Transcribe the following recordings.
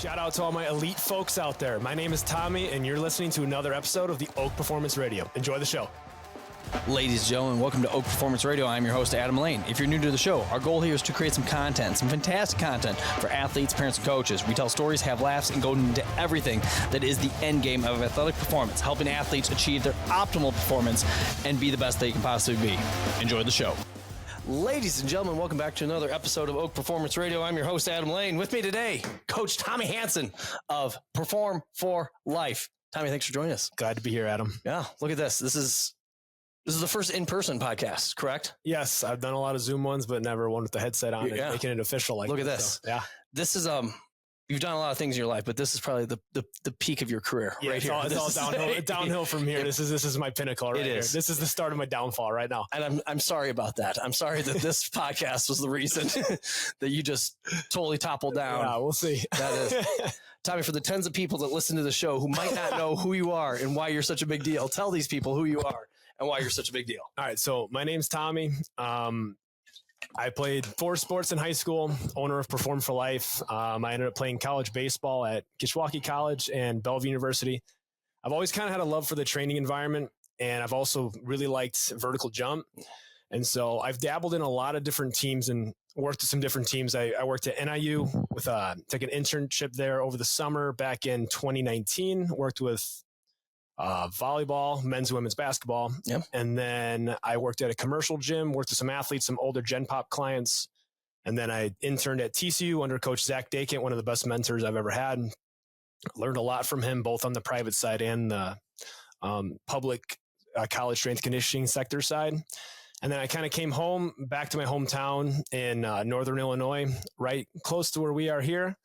Shout out to all my elite folks out there. My name is Tommy, and you're listening to another episode of the Oak Performance Radio. Enjoy the show. Ladies and gentlemen, welcome to Oak Performance Radio. I'm your host, Adam Lane. If you're new to the show, our goal here is to create some content, some fantastic content for athletes, parents, and coaches. We tell stories, have laughs, and go into everything that is the end game of athletic performance, helping athletes achieve their optimal performance and be the best they can possibly be. Enjoy the show. Ladies and gentlemen, welcome back to another episode of Oak Performance Radio. I'm your host, Adam Lane. With me today, Coach Tommy Hansen of Perform for Life. Tommy, thanks for joining us. Glad to be here, Adam. Yeah, look at this. This is the first in-person podcast, correct? Yes, I've done a lot of Zoom ones, but never one with the headset on and making it official. Look at this. So, yeah, this is you've done a lot of things in your life, but this is probably the peak of your career, right here. It's all downhill from here. This is my pinnacle right here. This is the start of my downfall right now. And I'm sorry about that. I'm sorry that this podcast was the reason that you just totally toppled down. Yeah, we'll see. That is. Tommy, for the tens of people that listen to the show who might not know who you are and why you're such a big deal, tell these people who you are and why you're such a big deal. All right. So my name's Tommy. I played 4 sports in high school, owner of Perform for Life. I ended up playing college baseball at Kishwaukee College and Bellevue University. I've always kind of had a love for the training environment, and I've also really liked vertical jump. And so I've dabbled in a lot of different teams and worked with some different teams. I worked at NIU with took an internship there over the summer back in 2019, worked with volleyball, men's and women's basketball. Yep. And then I worked at a commercial gym, worked with some athletes, some older Gen Pop clients. And then I interned at TCU under Coach Zach Dakant, one of the best mentors I've ever had. Learned a lot from him, both on the private side and the public college strength conditioning sector side. And then I kind of came home back to my hometown in Northern Illinois, right close to where we are here.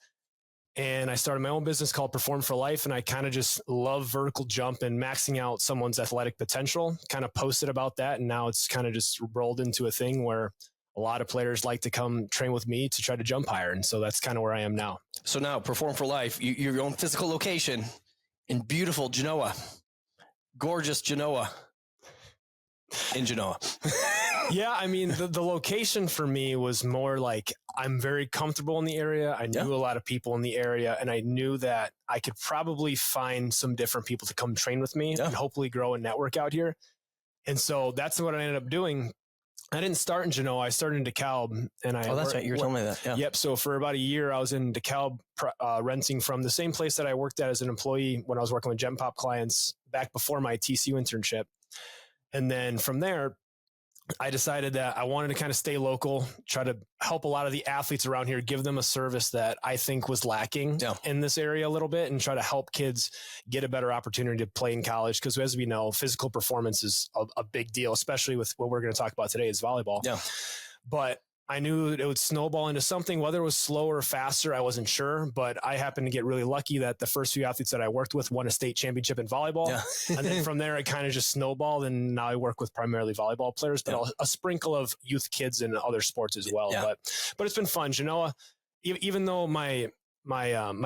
And I started my own business called Perform for Life. And I kind of just love vertical jump and maxing out someone's athletic potential, kind of posted about that. And now it's kind of just rolled into a thing where a lot of players like to come train with me to try to jump higher. And so that's kind of where I am now. So now Perform for Life, you're your own physical location in beautiful Genoa, gorgeous Genoa in Genoa. Yeah, I mean, the location for me was more like I'm very comfortable in the area. I knew a lot of people in the area, and I knew that I could probably find some different people to come train with me and hopefully grow a network out here. And so that's what I ended up doing. I didn't start in Genoa. I started in DeKalb. And that's right. You were telling me that. Yeah. Yep. So for about a year, I was in DeKalb renting from the same place that I worked at as an employee when I was working with Gen Pop clients back before my TCU internship. And then from there, I decided that I wanted to kind of stay local, try to help a lot of the athletes around here, give them a service that I think was lacking in this area a little bit, and try to help kids get a better opportunity to play in college. Because as we know, physical performance is a big deal, especially with what we're going to talk about today is volleyball. Yeah. But I knew it would snowball into something, whether it was slower or faster, I wasn't sure, but I happened to get really lucky that the first few athletes that I worked with won a state championship in volleyball. Yeah. And then from there, it kind of just snowballed. And now I work with primarily volleyball players, but a sprinkle of youth kids in other sports as well. Yeah. But it's been fun. Genoa, even though my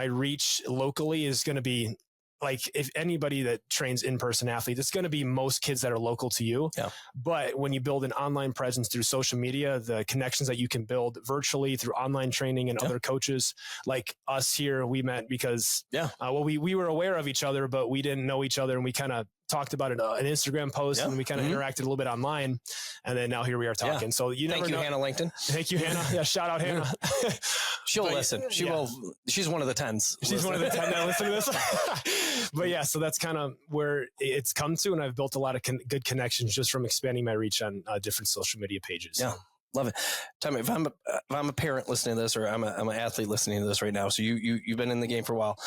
reach locally is going to be like, if anybody that trains in-person athletes, it's going to be most kids that are local to you. Yeah. But when you build an online presence through social media, the connections that you can build virtually through online training and other coaches like us here, we met because, we were aware of each other, but we didn't know each other. And we kind of talked about it, an Instagram post, and we kind of interacted a little bit online. And then now here we are talking. So you never know. Hannah Langton. Thank you, Hannah. Yeah. Shout out Hannah. She'll listen. She will. She's one of the 10s. She's one of the 10 that listen to this. But yeah, so that's kind of where it's come to. And I've built a lot of good connections just from expanding my reach on different social media pages. Yeah. Love it. Tell me, if I'm a parent listening to this, or I'm an athlete listening to this right now. So you've been in the game for a while.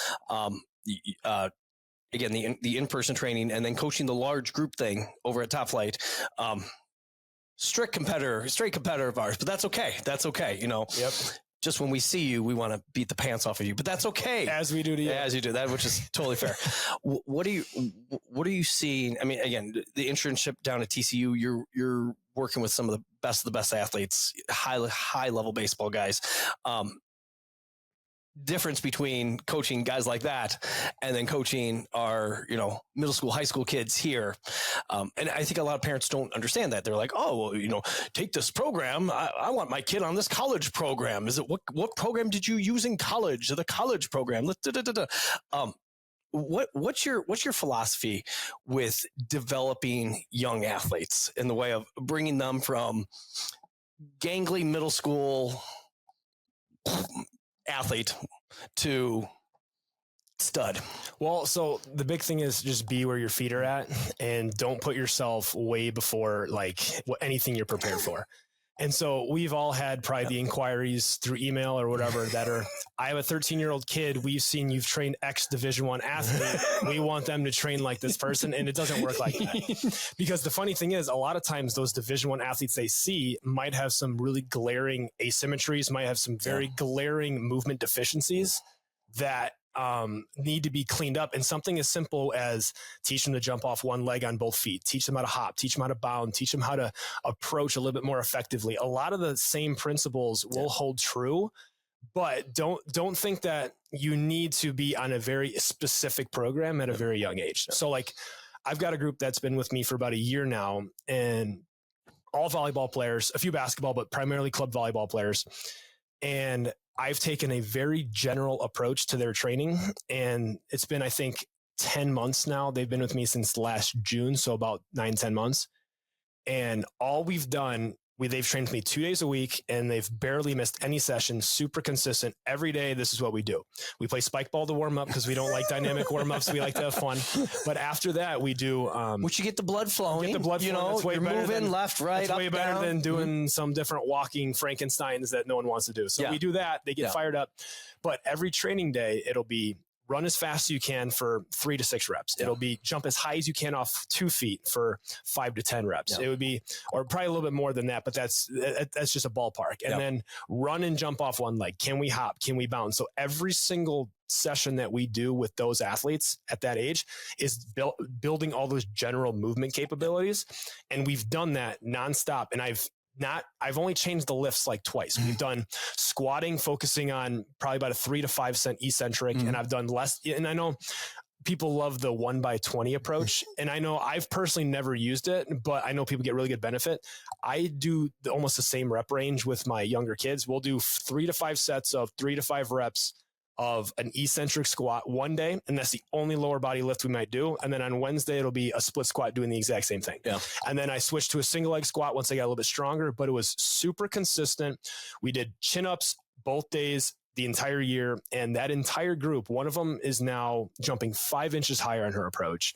Again, the in-person training and then coaching the large group thing over at Top Flight. Straight competitor of ours, but that's okay. That's okay. You know, just when we see you, we want to beat the pants off of you, but that's okay. As we do to you. As you do that, which is totally fair. What are you seeing? I mean, again, the internship down at TCU, you're working with some of the best athletes, high level baseball guys. difference between coaching guys like that and then coaching our, middle school, high school kids here. And I think a lot of parents don't understand that. They're like, oh, well, take this program. I want my kid on this college program. Is it what program did you use in college? The college program. What's your philosophy with developing young athletes in the way of bringing them from gangly middle school athlete to stud? Well, so the big thing is just be where your feet are at and don't put yourself way before anything you're prepared for. And so we've all had probably the inquiries through email or whatever that are, I have a 13-year-old kid. We've seen you've trained X Division I athlete. We want them to train like this person. And it doesn't work like that. Because the funny thing is, a lot of times those Division I athletes they see might have some really glaring asymmetries, might have some very glaring movement deficiencies that need to be cleaned up. And something as simple as teach them to jump off one leg on both feet, teach them how to hop, teach them how to bound, teach them how to approach a little bit more effectively. A lot of the same principles will hold true, but don't think that you need to be on a very specific program at a very young age. So I've got a group that's been with me for about a year now, and all volleyball players, a few basketball, but primarily club volleyball players. And I've taken a very general approach to their training, and it's been, I think, 10 months now. They've been with me since last June, so about 9-10 months. And all we've done, they've trained with me 2 days a week, and they've barely missed any session, super consistent. Every day, this is what we do. We play spike ball to warm up because we don't like dynamic warm-ups. We like to have fun. But after that, we do... which you get the blood flowing. Get the blood flowing. You're moving left, right, up, way better than doing some different walking Frankensteins that no one wants to do. So we do that. They get fired up. But every training day, it'll be run as fast as you can for 3 to 6 reps. It'll be jump as high as you can off 2 feet for 5 to 10 reps. It would be, or probably a little bit more than that, but that's just a ballpark. And then run and jump off one leg. Can we hop? Can we bounce? So every single session that we do with those athletes at that age is building all those general movement capabilities. And we've done that nonstop. And I've only changed the lifts twice. We've done squatting, focusing on probably about a 3 to 5 cent eccentric. And I've done less. And I know people love the 1x20 approach. And I know I've personally never used it, but I know people get really good benefit. I do almost the same rep range with my younger kids. We'll do 3 to 5 sets of 3 to 5 reps of an eccentric squat one day, and that's the only lower body lift we might do. And then on Wednesday, it'll be a split squat doing the exact same thing. And then I switched to a single leg squat once I got a little bit stronger, but it was super consistent. We did chin-ups both days the entire year, and that entire group, one of them is now jumping 5 inches higher on her approach.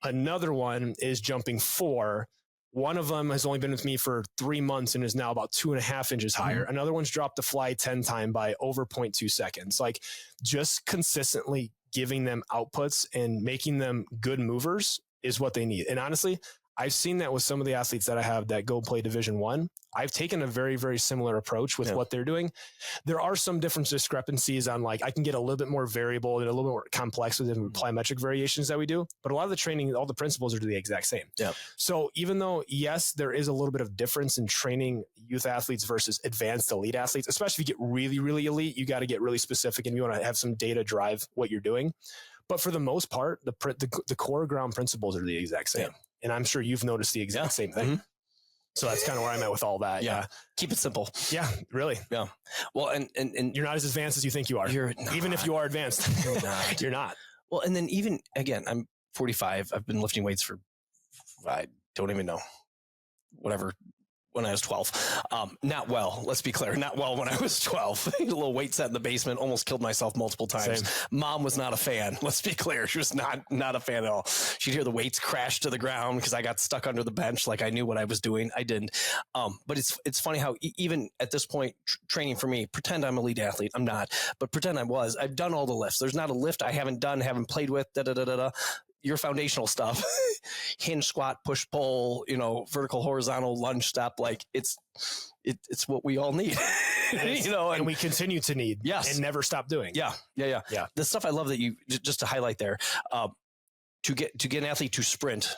Another one is jumping 4. One of them has only been with me for 3 months and is now about 2.5 inches higher. Another one's dropped the fly 10 time by over 0.2 seconds. Just consistently giving them outputs and making them good movers is what they need. And honestly, I've seen that with some of the athletes that I have that go play Division I. I've taken a very, very similar approach with what they're doing. There are some different discrepancies on I can get a little bit more variable and a little bit more complex with the plyometric variations that we do. But a lot of the training, all the principles are the exact same. So even though, yes, there is a little bit of difference in training youth athletes versus advanced elite athletes, especially if you get really, really elite, you got to get really specific and you want to have some data drive what you're doing. But for the most part, the core ground principles are the exact same. And I'm sure you've noticed the exact same thing. So that's kind of where I'm at with all that. Keep it simple. Yeah, really. Yeah. Well, and you're not as advanced as you think you are. Even if you are advanced, you're not. Well, and then even, again, I'm 45. I've been lifting weights for, I don't even know, whatever, when I was 12. Not well, let's be clear. Not well when I was 12. A little weight set in the basement, almost killed myself multiple times. Same. Mom was not a fan. Let's be clear. She was not a fan at all. She'd hear the weights crash to the ground because I got stuck under the bench like I knew what I was doing. I didn't. But it's funny how even at this point, training for me, pretend I'm an elite athlete. I'm not, but pretend I was. I've done all the lifts. There's not a lift I haven't done, haven't played with, your foundational stuff, hinge, squat, push, pull, vertical, horizontal, lunge, step. It's what we all need, and we continue to need, and never stop doing. Yeah. The stuff I love that you, just to highlight there, to get an athlete to sprint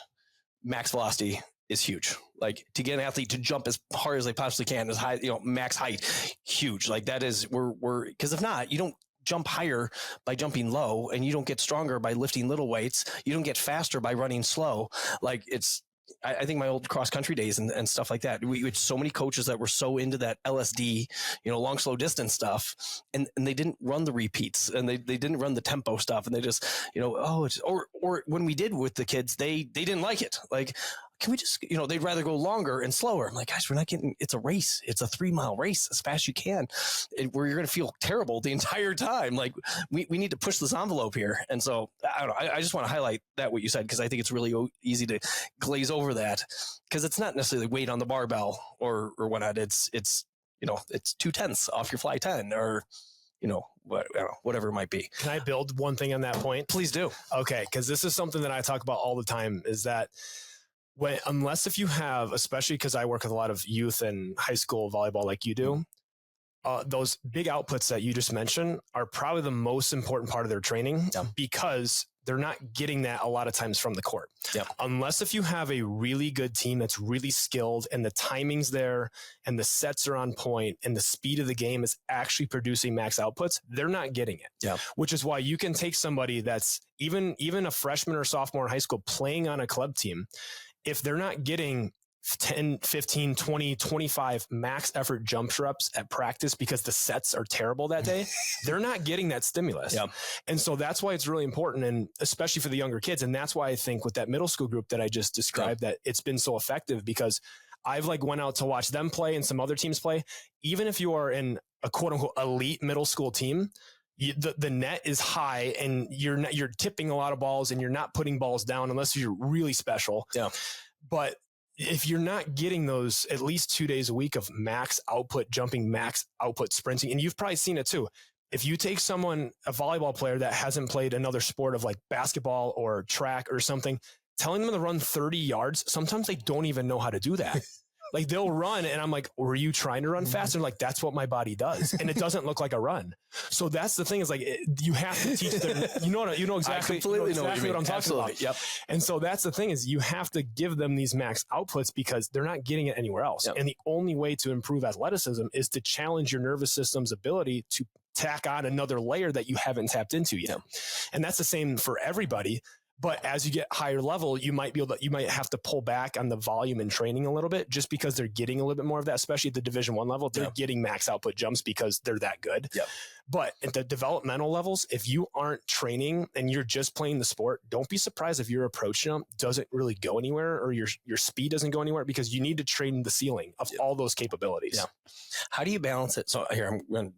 max velocity is huge. To get an athlete to jump as hard as they possibly can, as high, max height, huge. That is, we're, because if not, you don't jump higher by jumping low, and you don't get stronger by lifting little weights. You don't get faster by running slow. Like I think my old cross country days and stuff like that, we had so many coaches that were so into that LSD, long, slow distance stuff. And they didn't run the repeats, and they didn't run the tempo stuff. And they just, or when we did with the kids, they didn't like it. Like, can we just, they'd rather go longer and slower. I'm like, guys, we're not getting, it's a race. It's a 3-mile race as fast as you can, where you're going to feel terrible the entire time. Like, we need to push this envelope here. And so I don't know. I just want to highlight that, what you said, because I think it's really easy to glaze over that, because it's not necessarily weight on the barbell or whatnot. It's 2/10 off your fly 10, or, whatever it might be. Can I build one thing on that point? Please do. Okay. Cause this is something that I talk about all the time, is that unless if you have, especially because I work with a lot of youth and high school volleyball like you do, those big outputs that you just mentioned are probably the most important part of their training, because they're not getting that a lot of times from the court. Yep. Unless if you have a really good team that's really skilled and the timing's there and the sets are on point and the speed of the game is actually producing max outputs, they're not getting it. Yep. Which is why you can take somebody that's even a freshman or sophomore in high school playing on a club team. If they're not getting 10, 15, 20, 25 max effort jump reps at practice because the sets are terrible that day, they're not getting that stimulus. Yep. And so that's why it's really important, and especially for the younger kids. And that's why I think with that middle school group that I just described, that it's been so effective, because I've went out to watch them play and some other teams play. Even if you are in a quote unquote elite middle school team, the net is high and you're tipping a lot of balls and you're not putting balls down unless you're really special. Yeah. But if you're not getting those at least 2 days a week of max output jumping, max output sprinting, and you've probably seen it too. If you take a volleyball player that hasn't played another sport of like basketball or track or something, telling them to run 30 yards, sometimes they don't even know how to do that. Like, they'll run and I'm like, were you trying to run faster? Like, that's what my body does. And it doesn't look like a run. So that's the thing, is like, you have to teach them, you know exactly what I'm talking about. Yep. And so that's the thing, is you have to give them these max outputs because they're not getting it anywhere else. Yep. And the only way to improve athleticism is to challenge your nervous system's ability to tack on another layer that you haven't tapped into yet. And that's the same for everybody. But as you get higher level, you might have to pull back on the volume and training a little bit, just because they're getting a little bit more of that, especially at the Division I level. They're getting max output jumps because they're that good. Yep. But at the developmental levels, if you aren't training and you're just playing the sport, don't be surprised if your approach jump doesn't really go anywhere, or your speed doesn't go anywhere, because you need to train the ceiling of all those capabilities. Yeah. How do you balance it? So here, I'm going to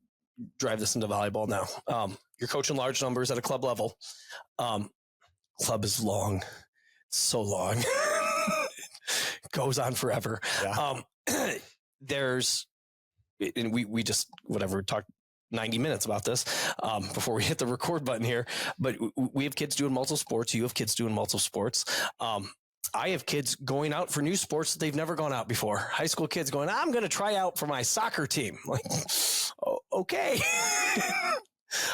drive this into volleyball now. You're coaching large numbers at a club level. Club is long, so long. Goes on forever. Yeah. And we just talked 90 minutes about this before we hit the record button here. But we have kids doing multiple sports. You have kids doing multiple sports. I have kids going out for new sports that they've never gone out before. High school kids going, I'm going to try out for my soccer team. Like, okay.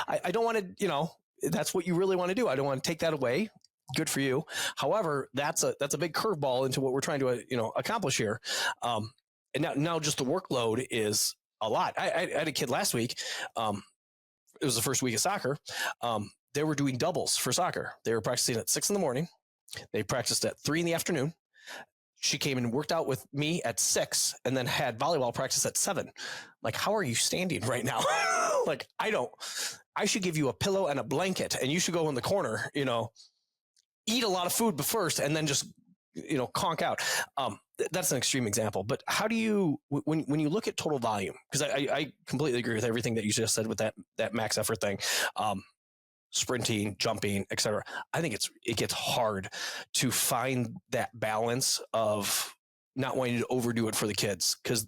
I don't want to, that's what you really want to do. I don't want to take that away. Good for you. However, that's a big curveball into what we're trying to, accomplish here. And now just the workload is a lot. I had a kid last week. It was the first week of soccer. They were doing doubles for soccer. They were practicing at 6 a.m. They practiced at 3 p.m. She came and worked out with me at 6 and then had volleyball practice at 7. Like, how are you standing right now? Like, I should give you a pillow and a blanket and you should go in the corner, eat a lot of food first and then just, conk out. That's an extreme example, but how do you, when you look at total volume, because I completely agree with everything that you just said with that max effort thing, sprinting, jumping, etc. I think it gets hard to find that balance of not wanting to overdo it for the kids, because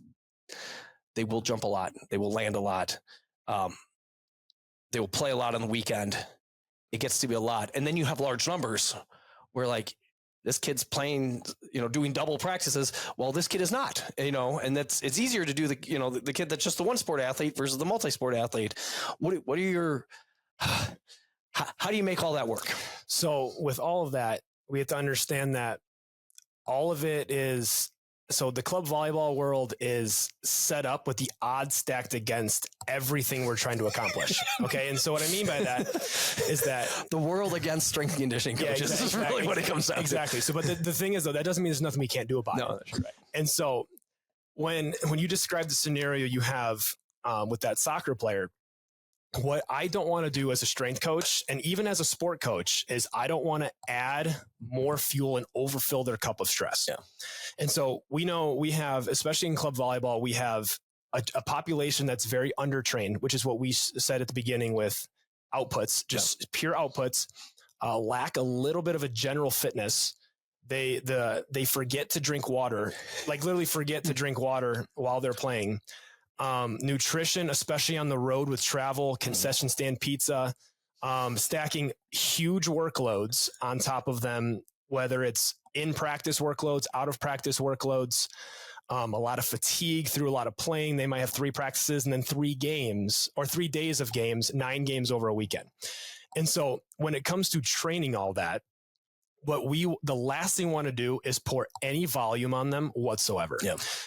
they will jump a lot. They will land a lot. They will play a lot on the weekend. It gets to be a lot. And then you have large numbers where, like, this kid's playing, doing double practices. Well, this kid is not, and it's easier to do the kid that's just the one sport athlete versus the multi-sport athlete. What are your, how do you make all that work? So with all of that, we have to understand that all of it is So the club volleyball world is set up with the odds stacked against everything we're trying to accomplish. Okay. And so what I mean by that is that the world against strength and conditioning coaches is really what it comes down to. Exactly. So, but the thing is though, that doesn't mean there's nothing we can't do about it. That's right. And so when you describe the scenario you have with that soccer player, what I don't want to do as a strength coach and even as a sport coach is I don't want to add more fuel and overfill their cup of stress. Yeah. And so we know we have, especially in club volleyball, we have a population that's very undertrained, which is what we said at the beginning with outputs, just pure outputs, lack a little bit of a general fitness. They forget to drink water, like literally forget to drink water while they're playing. Nutrition, especially on the road with travel, concession stand pizza, stacking huge workloads on top of them, whether it's in practice workloads, out of practice workloads, a lot of fatigue through a lot of playing. They might have 3 practices and then 3 games or 3 days of games, 9 games over a weekend. And so when it comes to training all that, the last thing we want to do is pour any volume on them whatsoever,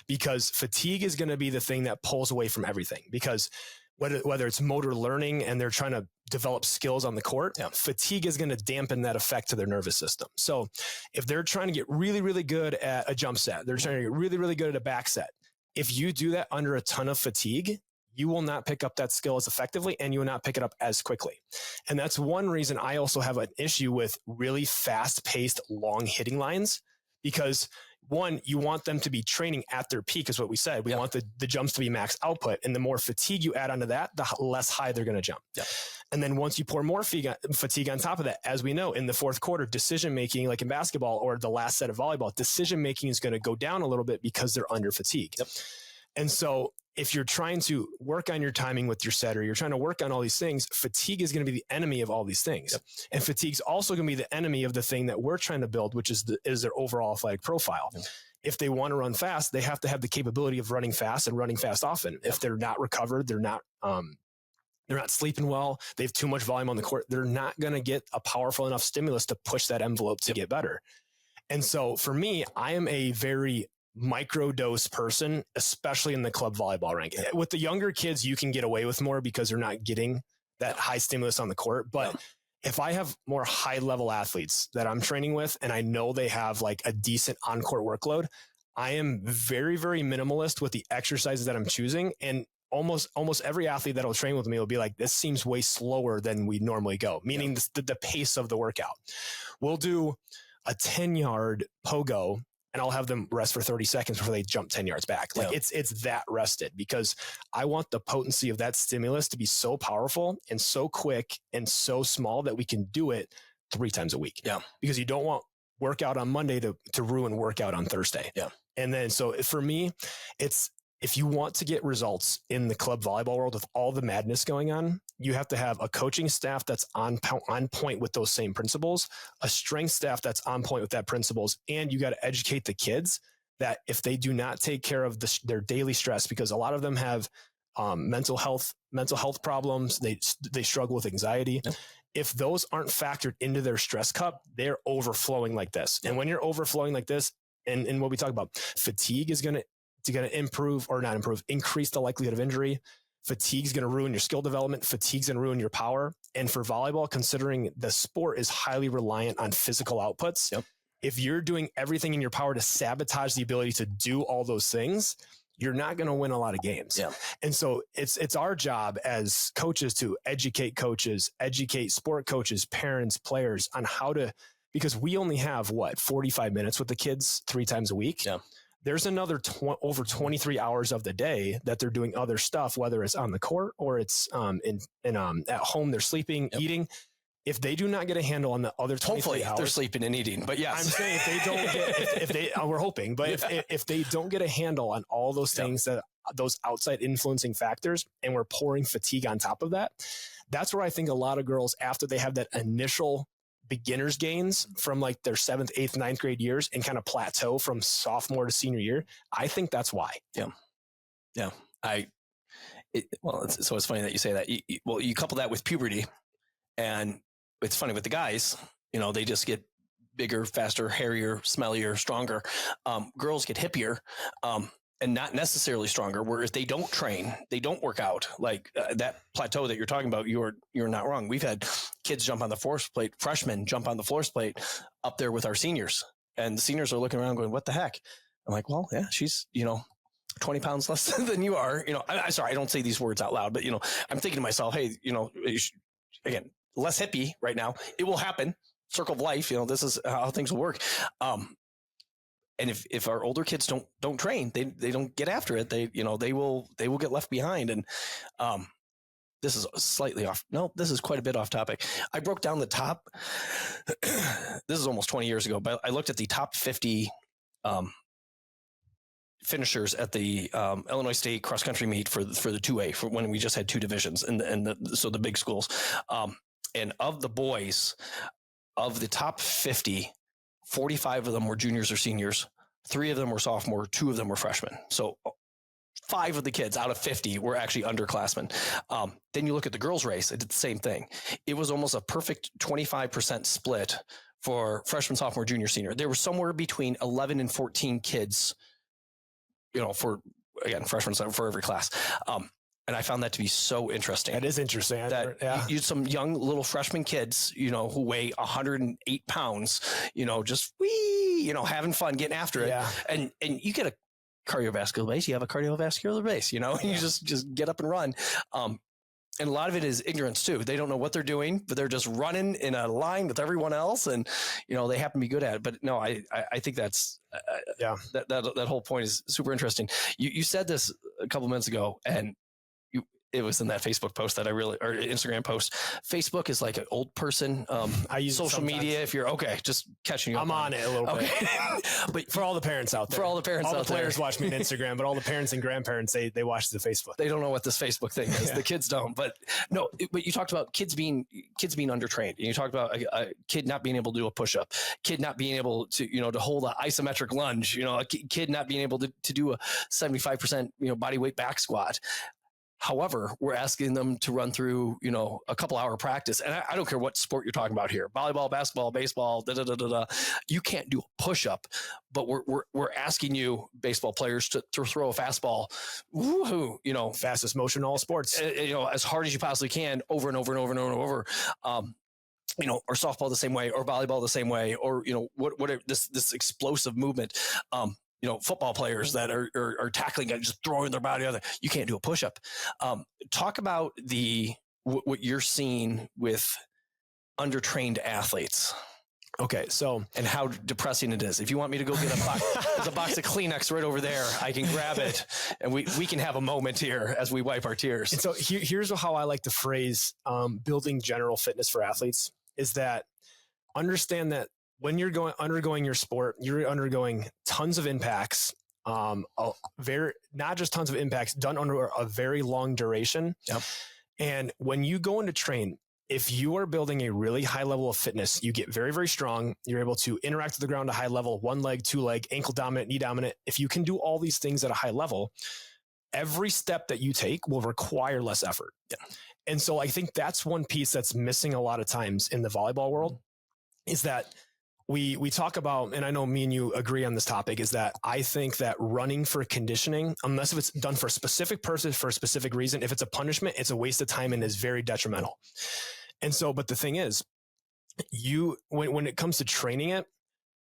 because fatigue is going to be the thing that pulls away from everything. Because whether it's motor learning and they're trying to develop skills on the court, fatigue is going to dampen that effect to their nervous system. So if they're trying to get really, really good at a jump set, they're trying to get really, really good at a back set. If you do that under a ton of fatigue, you will not pick up that skill as effectively and you will not pick it up as quickly. And that's one reason I also have an issue with really fast paced, long hitting lines, because one, you want them to be training at their peak is what we said. We want the jumps to be max output. And the more fatigue you add onto that, the less high they're going to jump. And then once you pour more fatigue on top of that, as we know in the fourth quarter, decision-making, like in basketball or the last set of volleyball, decision-making is going to go down a little bit because they're under fatigue. And so if you're trying to work on your timing with your setter, you're trying to work on all these things, fatigue is going to be the enemy of all these things. And fatigue's also going to be the enemy of the thing that we're trying to build, which is their overall athletic profile. If they want to run fast, they have to have the capability of running fast and running fast often. If they're not recovered, they're not sleeping well, they have too much volume on the court, they're not going to get a powerful enough stimulus to push that envelope to get better. And so for me, I am a very microdose person, especially in the club volleyball rank. With the younger kids, you can get away with more because they're not getting that high stimulus on the court. But if I have more high level athletes that I'm training with, and I know they have like a decent on-court workload, I am very, very minimalist with the exercises that I'm choosing. And almost every athlete that'll train with me will be like, this seems way slower than we normally go, meaning the pace of the workout. We'll do a 10-yard pogo and I'll have them rest for 30 seconds before they jump 10 yards back. Like it's that rested, because I want the potency of that stimulus to be so powerful and so quick and so small that we can do it 3 times a week. Because you don't want workout on Monday to ruin workout on Thursday. And then, so for me, it's, if you want to get results in the club volleyball world with all the madness going on, you have to have a coaching staff that's on point with those same principles, a strength staff that's on point with that principles. And you got to educate the kids that if they do not take care of their daily stress, because a lot of them have mental health problems, they struggle with anxiety. If those aren't factored into their stress cup, they're overflowing like this. And when you're overflowing like this, and what we talk about, fatigue is going to improve or not improve, increase the likelihood of injury. Fatigue is going to ruin your skill development. Fatigue is going to ruin your power. And for volleyball, considering the sport is highly reliant on physical outputs, if you're doing everything in your power to sabotage the ability to do all those things, you're not going to win a lot of games. And so it's our job as coaches to educate coaches, educate sport coaches, parents, players on how to, because we only have 45 minutes with the kids 3 times a week. There's another over 23 hours of the day that they're doing other stuff, whether it's on the court or it's at home, they're sleeping, eating. If they do not get a handle on the other 23 hopefully hours, they're sleeping and eating, but yes, I'm saying if they don't get, if they, we're hoping, but if they don't get a handle on all those things, that those outside influencing factors, and we're pouring fatigue on top of that, that's where I think a lot of girls, after they have that initial beginner's gains from like their 7th, 8th, 9th grade years and kind of plateau from sophomore to senior year, I think that's why. So it's funny that you say that. You couple that with puberty, and it's funny with the guys, they just get bigger, faster, hairier, smellier, stronger. Girls get hippier. And not necessarily stronger, whereas they don't train, they don't work out. Like that plateau that you're talking about, you're not wrong. We've had kids jump on the force plate, freshmen jump on the force plate up there with our seniors. And the seniors are looking around going, what the heck? I'm like, well, yeah, she's, 20 pounds less than you are. I'm sorry, I don't say these words out loud, but, I'm thinking to myself, hey, again, less hippie right now. It will happen. Circle of life. This is how things will work. And if our older kids don't train, they don't get after it, they will get left behind. And this is slightly off. No, this is quite a bit off topic. I broke down the top. This is almost 20 years ago, but I looked at the top 50 finishers at the Illinois State cross country meet for the 2A, for when we just had two divisions so the big schools. And of the boys, of the top 50, 45 of them were juniors or seniors. 3 of them were sophomore. 2 of them were freshmen. So 5 of the kids out of 50 were actually underclassmen. Then you look at the girls' race. It did the same thing. It was almost a perfect 25% split for freshman, sophomore, junior, senior. There were somewhere between 11 and 14 kids, for freshmen, for every class. And I found that to be so interesting. That is interesting. That you some young little freshman kids, who weigh 108 pounds, just having fun, getting after it. Yeah. And you get a cardiovascular base, you have a cardiovascular base, you just get up and run. And a lot of it is ignorance too. They don't know what they're doing, but they're just running in a line with everyone else. And, they happen to be good at it. But no, I think that's, that whole point is super interesting. You said this a couple minutes ago, and it was in that Facebook post or Instagram post. Facebook is like an old person. I use social media. If you're just catching you up. I'm on it a little bit. But for all the parents out there, all the players watch me on Instagram, but all the parents and grandparents, they watch the Facebook. They don't know what this Facebook thing is. The kids don't. But no. But you talked about kids being undertrained, and you talked about a kid not being able to do a push-up, kid not being able to to hold an isometric lunge, a kid not being able to do a 75% body weight back squat. However, we're asking them to run through, a couple hour practice. And I don't care what sport you're talking about here. Volleyball, basketball, baseball, You can't do a push-up, but we're asking you, baseball players, to throw a fastball, woohoo, fastest motion in all sports, as hard as you possibly can, over and over and over and over and over. Or softball the same way, or volleyball the same way, or, what this explosive movement. Football players that are tackling and just throwing their body out there. You can't do a push-up. Talk about what you're seeing with undertrained athletes. Okay, and how depressing it is. If you want me to go get there's a box of Kleenex right over there. I can grab it, and we can have a moment here as we wipe our tears. And so here's how I like to phrase building general fitness for athletes is that understand that when you're undergoing your sport, you're undergoing tons of impacts, not just tons of impacts done under a very long duration. Yep. And when you go into train, if you are building a really high level of fitness, you get very, very strong. You're able to interact with the ground at a high level, 1 leg, 2 leg, ankle dominant, knee dominant. If you can do all these things at a high level, every step that you take will require less effort. Yeah. And so I think that's one piece that's missing a lot of times in the volleyball world is that we talk about, and I know me and you agree on this topic, is that I think that running for conditioning, unless if it's done for a specific person for a specific reason, if it's a punishment, it's a waste of time and is very detrimental. And so, but the thing is, when it comes to training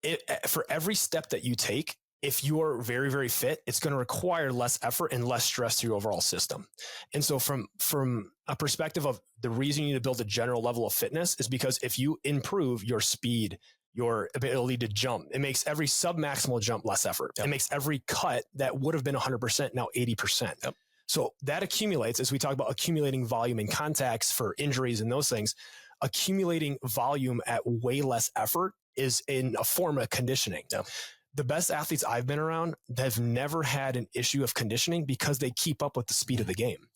it for every step that you take, if you are very, very fit, it's going to require less effort and less stress to your overall system. And so from a perspective of the reason you need to build a general level of fitness is because if you improve your speed, your ability to jump, it makes every sub-maximal jump less effort. Yep. It makes every cut that would have been 100% now 80%. Yep. So that accumulates, as we talk about accumulating volume in contacts for injuries and those things, accumulating volume at way less effort is in a form of conditioning. Yep. The best athletes I've been around have never had an issue of conditioning because they keep up with the speed of the game.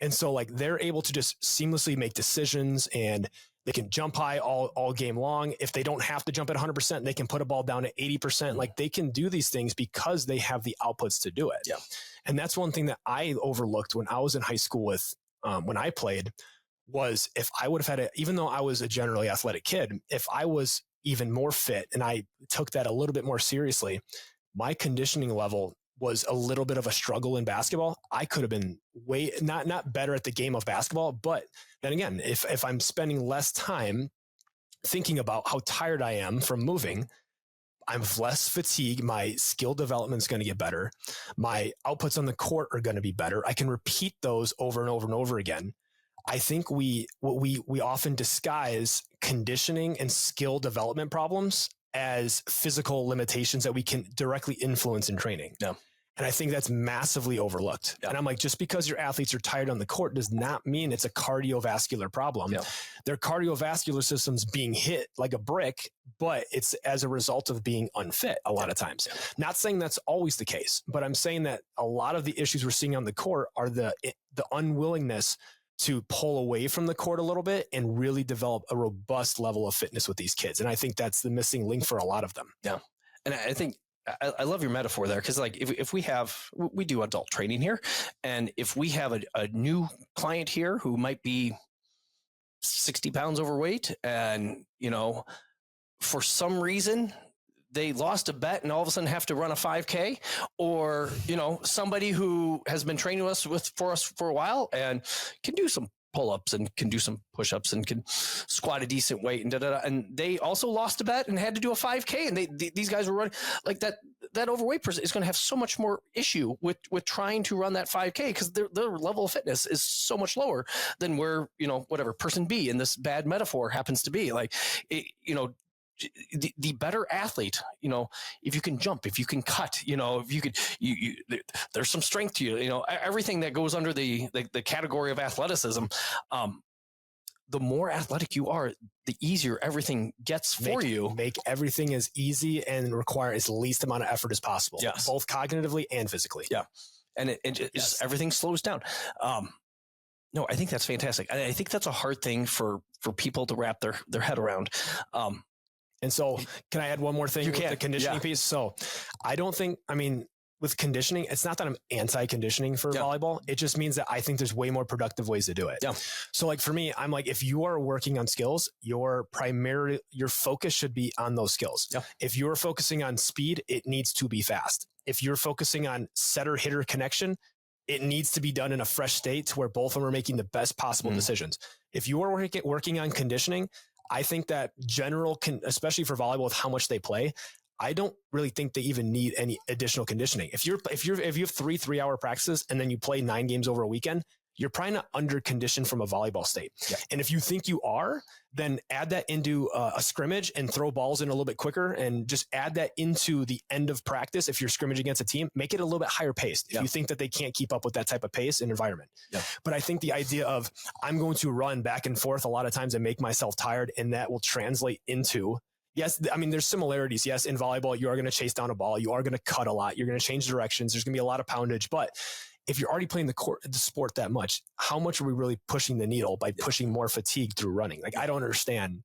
And so like they're able to just seamlessly make decisions and they can jump high all game long. If they don't have to jump at 100%, they can put a ball down at 80%. Like they can do these things because they have the outputs to do it. Yeah. And that's one thing that I overlooked when I was in high school with, when I played was if I would have had even though I was a generally athletic kid, if I was even more fit and I took that a little bit more seriously, my conditioning level was a little bit of a struggle in basketball. I could have been way not better at the game of basketball, but then again, if I'm spending less time thinking about how tired I am from moving, I'm less fatigued. My skill development is going to get better. My outputs on the court are going to be better. I can repeat those over and over and over again. I think we often disguise conditioning and skill development problems as physical limitations that we can directly influence in training. Yeah. And I think that's massively overlooked. Yeah. And I'm like, just because your athletes are tired on the court does not mean it's a cardiovascular problem. Yeah. Their cardiovascular system's being hit like a brick, but it's as a result of being unfit a lot of times. Yeah. Not saying that's always the case, but I'm saying that a lot of the issues we're seeing on the court are the unwillingness to pull away from the court a little bit and really develop a robust level of fitness with these kids. And I think that's the missing link for a lot of them. Yeah. And I think I love your metaphor there. Cause like if we do adult training here, and if we have a new client here who might be 60 pounds overweight and, for some reason they lost a bet and all of a sudden have to run a 5K, or, somebody who has been training for us for a while and can do some pull-ups and can do some push-ups and can squat a decent weight and and they also lost a bet and had to do a 5K, and these guys were running like that overweight person is going to have so much more issue with trying to run that 5K because their level of fitness is so much lower than where, whatever person B in this bad metaphor happens to be. Like, the better athlete, if you can jump, if you can cut, if you could, there's some strength to you, everything that goes under the category of athleticism. The more athletic you are, the easier everything gets for you. Make everything as easy and require as least amount of effort as possible, yes. Both cognitively and physically. Yeah. And just everything slows down. No, I think that's fantastic. I think that's a hard thing for people to wrap their head around. And so can I add one more thing with the conditioning piece? So I don't think, with conditioning, it's not that I'm anti-conditioning for volleyball. It just means that I think there's way more productive ways to do it. Yeah. So like for me, I'm like, if you are working on skills, your focus should be on those skills. Yeah. If you're focusing on speed, it needs to be fast. If you're focusing on setter-hitter connection, it needs to be done in a fresh state to where both of them are making the best possible decisions. If you are working on conditioning, I think that especially for volleyball with how much they play, I don't really think they even need any additional conditioning. If you have 3 hour practices and then you play 9 games over a weekend, you're probably not under conditioned from a volleyball state. Yeah. And if you think you are, then add that into a scrimmage and throw balls in a little bit quicker and just add that into the end of practice. If you're scrimmaging against a team, make it a little bit higher paced. If you think that they can't keep up with that type of pace and environment. Yeah. But I think the idea of I'm going to run back and forth a lot of times and make myself tired, and that will translate into, yes, there's similarities. Yes, in volleyball, you are going to chase down a ball. You are going to cut a lot. You're going to change directions. There's going to be a lot of poundage. But if you're already playing the sport that much, how much are we really pushing the needle by pushing more fatigue through running? Like, I don't understand.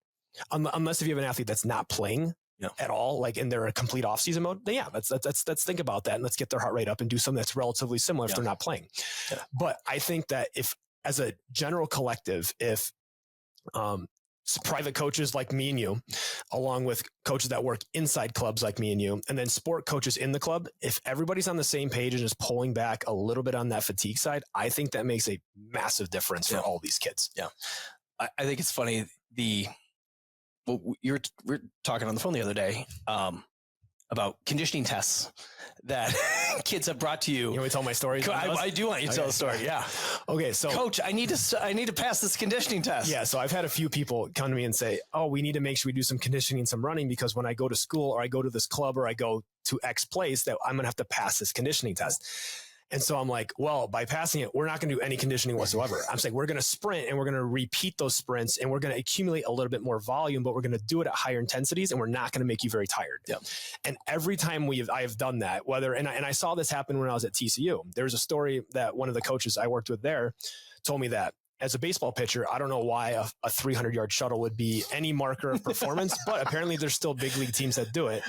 Unless if you have an athlete that's not playing at all, like, and they're a complete off-season mode, then let's think about that and let's get their heart rate up and do something that's relatively similar if they're not playing. Yeah. But I think that if, as a general collective, if private coaches like me and you, along with coaches that work inside clubs like me and you, and then sport coaches in the club, if everybody's on the same page and just pulling back a little bit on that fatigue side, I think that makes a massive difference for all these kids. Yeah. I think it's funny. We were talking on the phone the other day about conditioning tests that kids have brought to you. You want me to tell my story? I do want you to tell the story. Yeah. Okay. So, Coach, I need to pass this conditioning test. Yeah. So I've had a few people come to me and say, "Oh, we need to make sure we do some conditioning, some running, because when I go to school or I go to this club or I go to X place, that I'm going to have to pass this conditioning test." And so I'm like, well, by passing it, we're not going to do any conditioning whatsoever. I'm saying we're going to sprint and we're going to repeat those sprints and we're going to accumulate a little bit more volume, but we're going to do it at higher intensities and we're not going to make you very tired. Yeah. And every time I have done that, and I saw this happen when I was at TCU. There's a story that one of the coaches I worked with there told me that as a baseball pitcher, I don't know why a 300-yard shuttle would be any marker of performance, but apparently there's still big league teams that do it.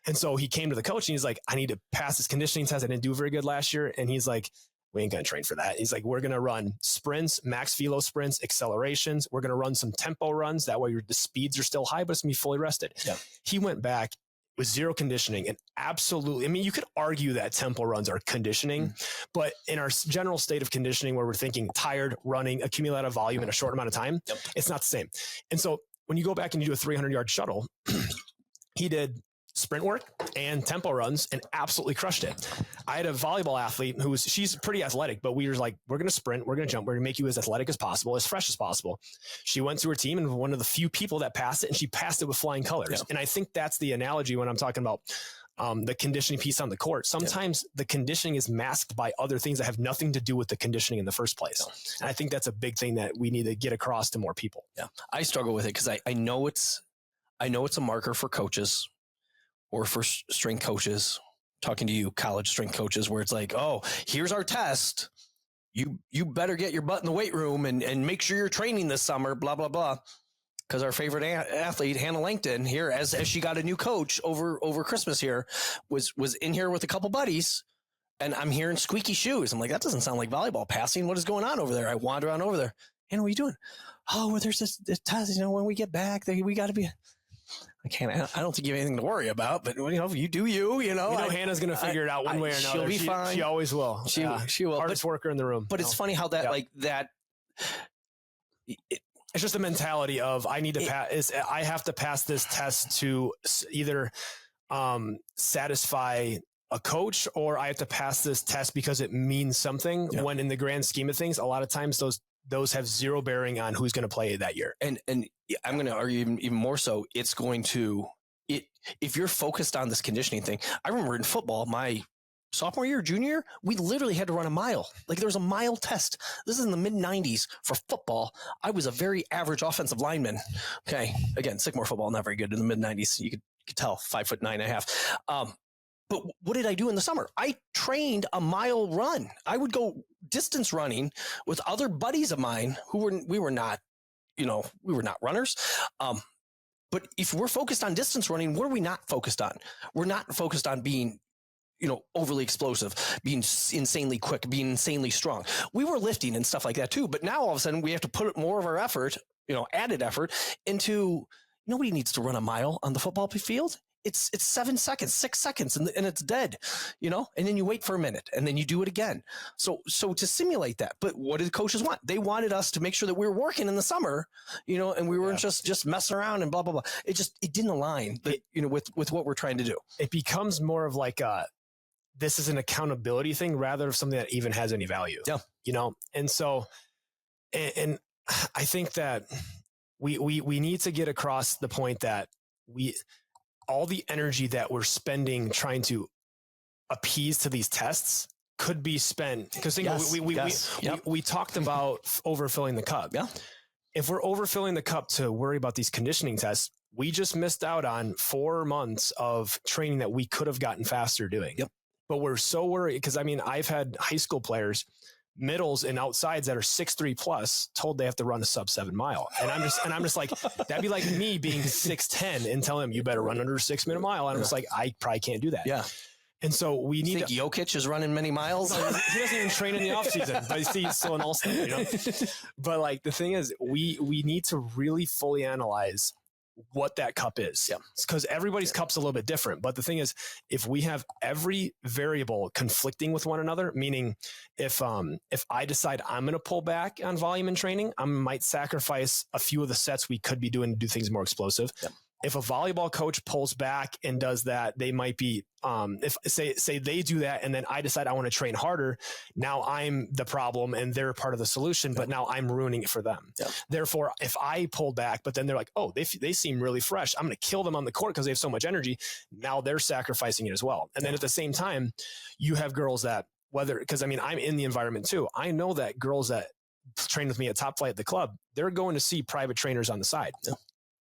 And so he came to the coach and he's like, "I need to pass this conditioning test. I didn't do very good last year." And he's like, We ain't going to train for that. He's like, we're going to run sprints, max velo sprints, accelerations. We're going to run some tempo runs. That way the speeds are still high, but it's going to be fully rested. Yeah. He went back with zero conditioning and absolutely, I mean, you could argue that tempo runs are conditioning, but in our general state of conditioning where we're thinking tired, running, accumulate a volume in a short amount of time, it's not the same. And so when you go back and you do a 300-yard shuttle, he did sprint work and tempo runs and absolutely crushed it. I had a volleyball athlete she's pretty athletic, but we were like, we're going to sprint, we're going to jump, we're going to make you as athletic as possible, as fresh as possible. She went to her team and one of the few people that passed it, and she passed it with flying colors. Yeah. And I think that's the analogy when I'm talking about the conditioning piece on the court. Sometimes the conditioning is masked by other things that have nothing to do with the conditioning in the first place. And I think that's a big thing that we need to get across to more people. Yeah. I struggle with it because I know it's a marker for coaches or for strength coaches, talking to you college strength coaches, where it's like, oh, here's our test. You better get your butt in the weight room and make sure you're training this summer, blah, blah, blah. Because our favorite athlete, Hannah Langton, here, as she got a new coach over Christmas here, was in here with a couple buddies, and I'm hearing squeaky shoes. I'm like, that doesn't sound like volleyball passing. What is going on over there? I wander on over there. Hannah, what are you doing? Oh, well, there's this test. When we get back, we got to be... I don't think you have anything to worry about, but you do you. Hannah's going to figure it out one way or another. She'll be fine. She always will. She will. Hardest worker in the room. But it's funny how that it's just the mentality of I need to pass. I have to pass this test to either satisfy a coach, or I have to pass this test because it means something. Yeah. When in the grand scheme of things, a lot of times those have zero bearing on who's going to play that year. And I'm going to argue even more so. It's going to if you're focused on this conditioning thing. I remember in football, my sophomore year, junior year, we literally had to run a mile. Like there was a mile test. This is in the mid 90s for football. I was a very average offensive lineman. Okay. Again, Sycamore football, not very good in the mid 90s. You could tell 5'9.5". But what did I do in the summer? I trained a mile run. I would go distance running with other buddies of mine we were not runners. But if we're focused on distance running, what are we not focused on? We're not focused on being, overly explosive, being insanely quick, being insanely strong. We were lifting and stuff like that too. But now all of a sudden we have to put more of our effort, added effort into, nobody needs to run a mile on the football field. It's 7 seconds, 6 seconds, and it's dead, and then you wait for a minute and then you do it again. So to simulate that, but what did coaches want? They wanted us to make sure that we were working in the summer, and we weren't just messing around and blah, blah, blah. It didn't align, with what we're trying to do. It becomes more of like this is an accountability thing rather than something that even has any value. Yeah. And so, and I think that we need to get across the point that all the energy that we're spending trying to appease to these tests could be spent because we talked about overfilling the cup. Yeah. If we're overfilling the cup to worry about these conditioning tests, we just missed out on 4 months of training that we could have gotten faster doing. Yep. But we're so worried because I've had high school players, middles and outsides that are 6'3" plus told they have to run a sub 7 mile. And I'm just like, that'd be like me being 6'10" and telling him you better run under a 6 minute mile. And I'm just like, I probably can't do that. Yeah. And so we need to Jokic is running many miles. He doesn't even train in the off season, but he's still an all-star, But like, the thing is we need to really fully analyze what that cup is. Yeah. Because everybody's cup's a little bit different. But the thing is, if we have every variable conflicting with one another, meaning if I decide I'm going to pull back on volume and training, I might sacrifice a few of the sets we could be doing to do things more explosive. Yeah. If a volleyball coach pulls back and does that, they might be, if say they do that and then I decide I want to train harder, now I'm the problem and they're part of the solution, but now I'm ruining it for them. Yeah. Therefore, if I pull back, but then they're like, oh, they seem really fresh, I'm going to kill them on the court because they have so much energy. Now they're sacrificing it as well. And then at the same time, you have girls that because I'm in the environment too. I know that girls that train with me at Top Flight at the club, they're going to see private trainers on the side. Yeah.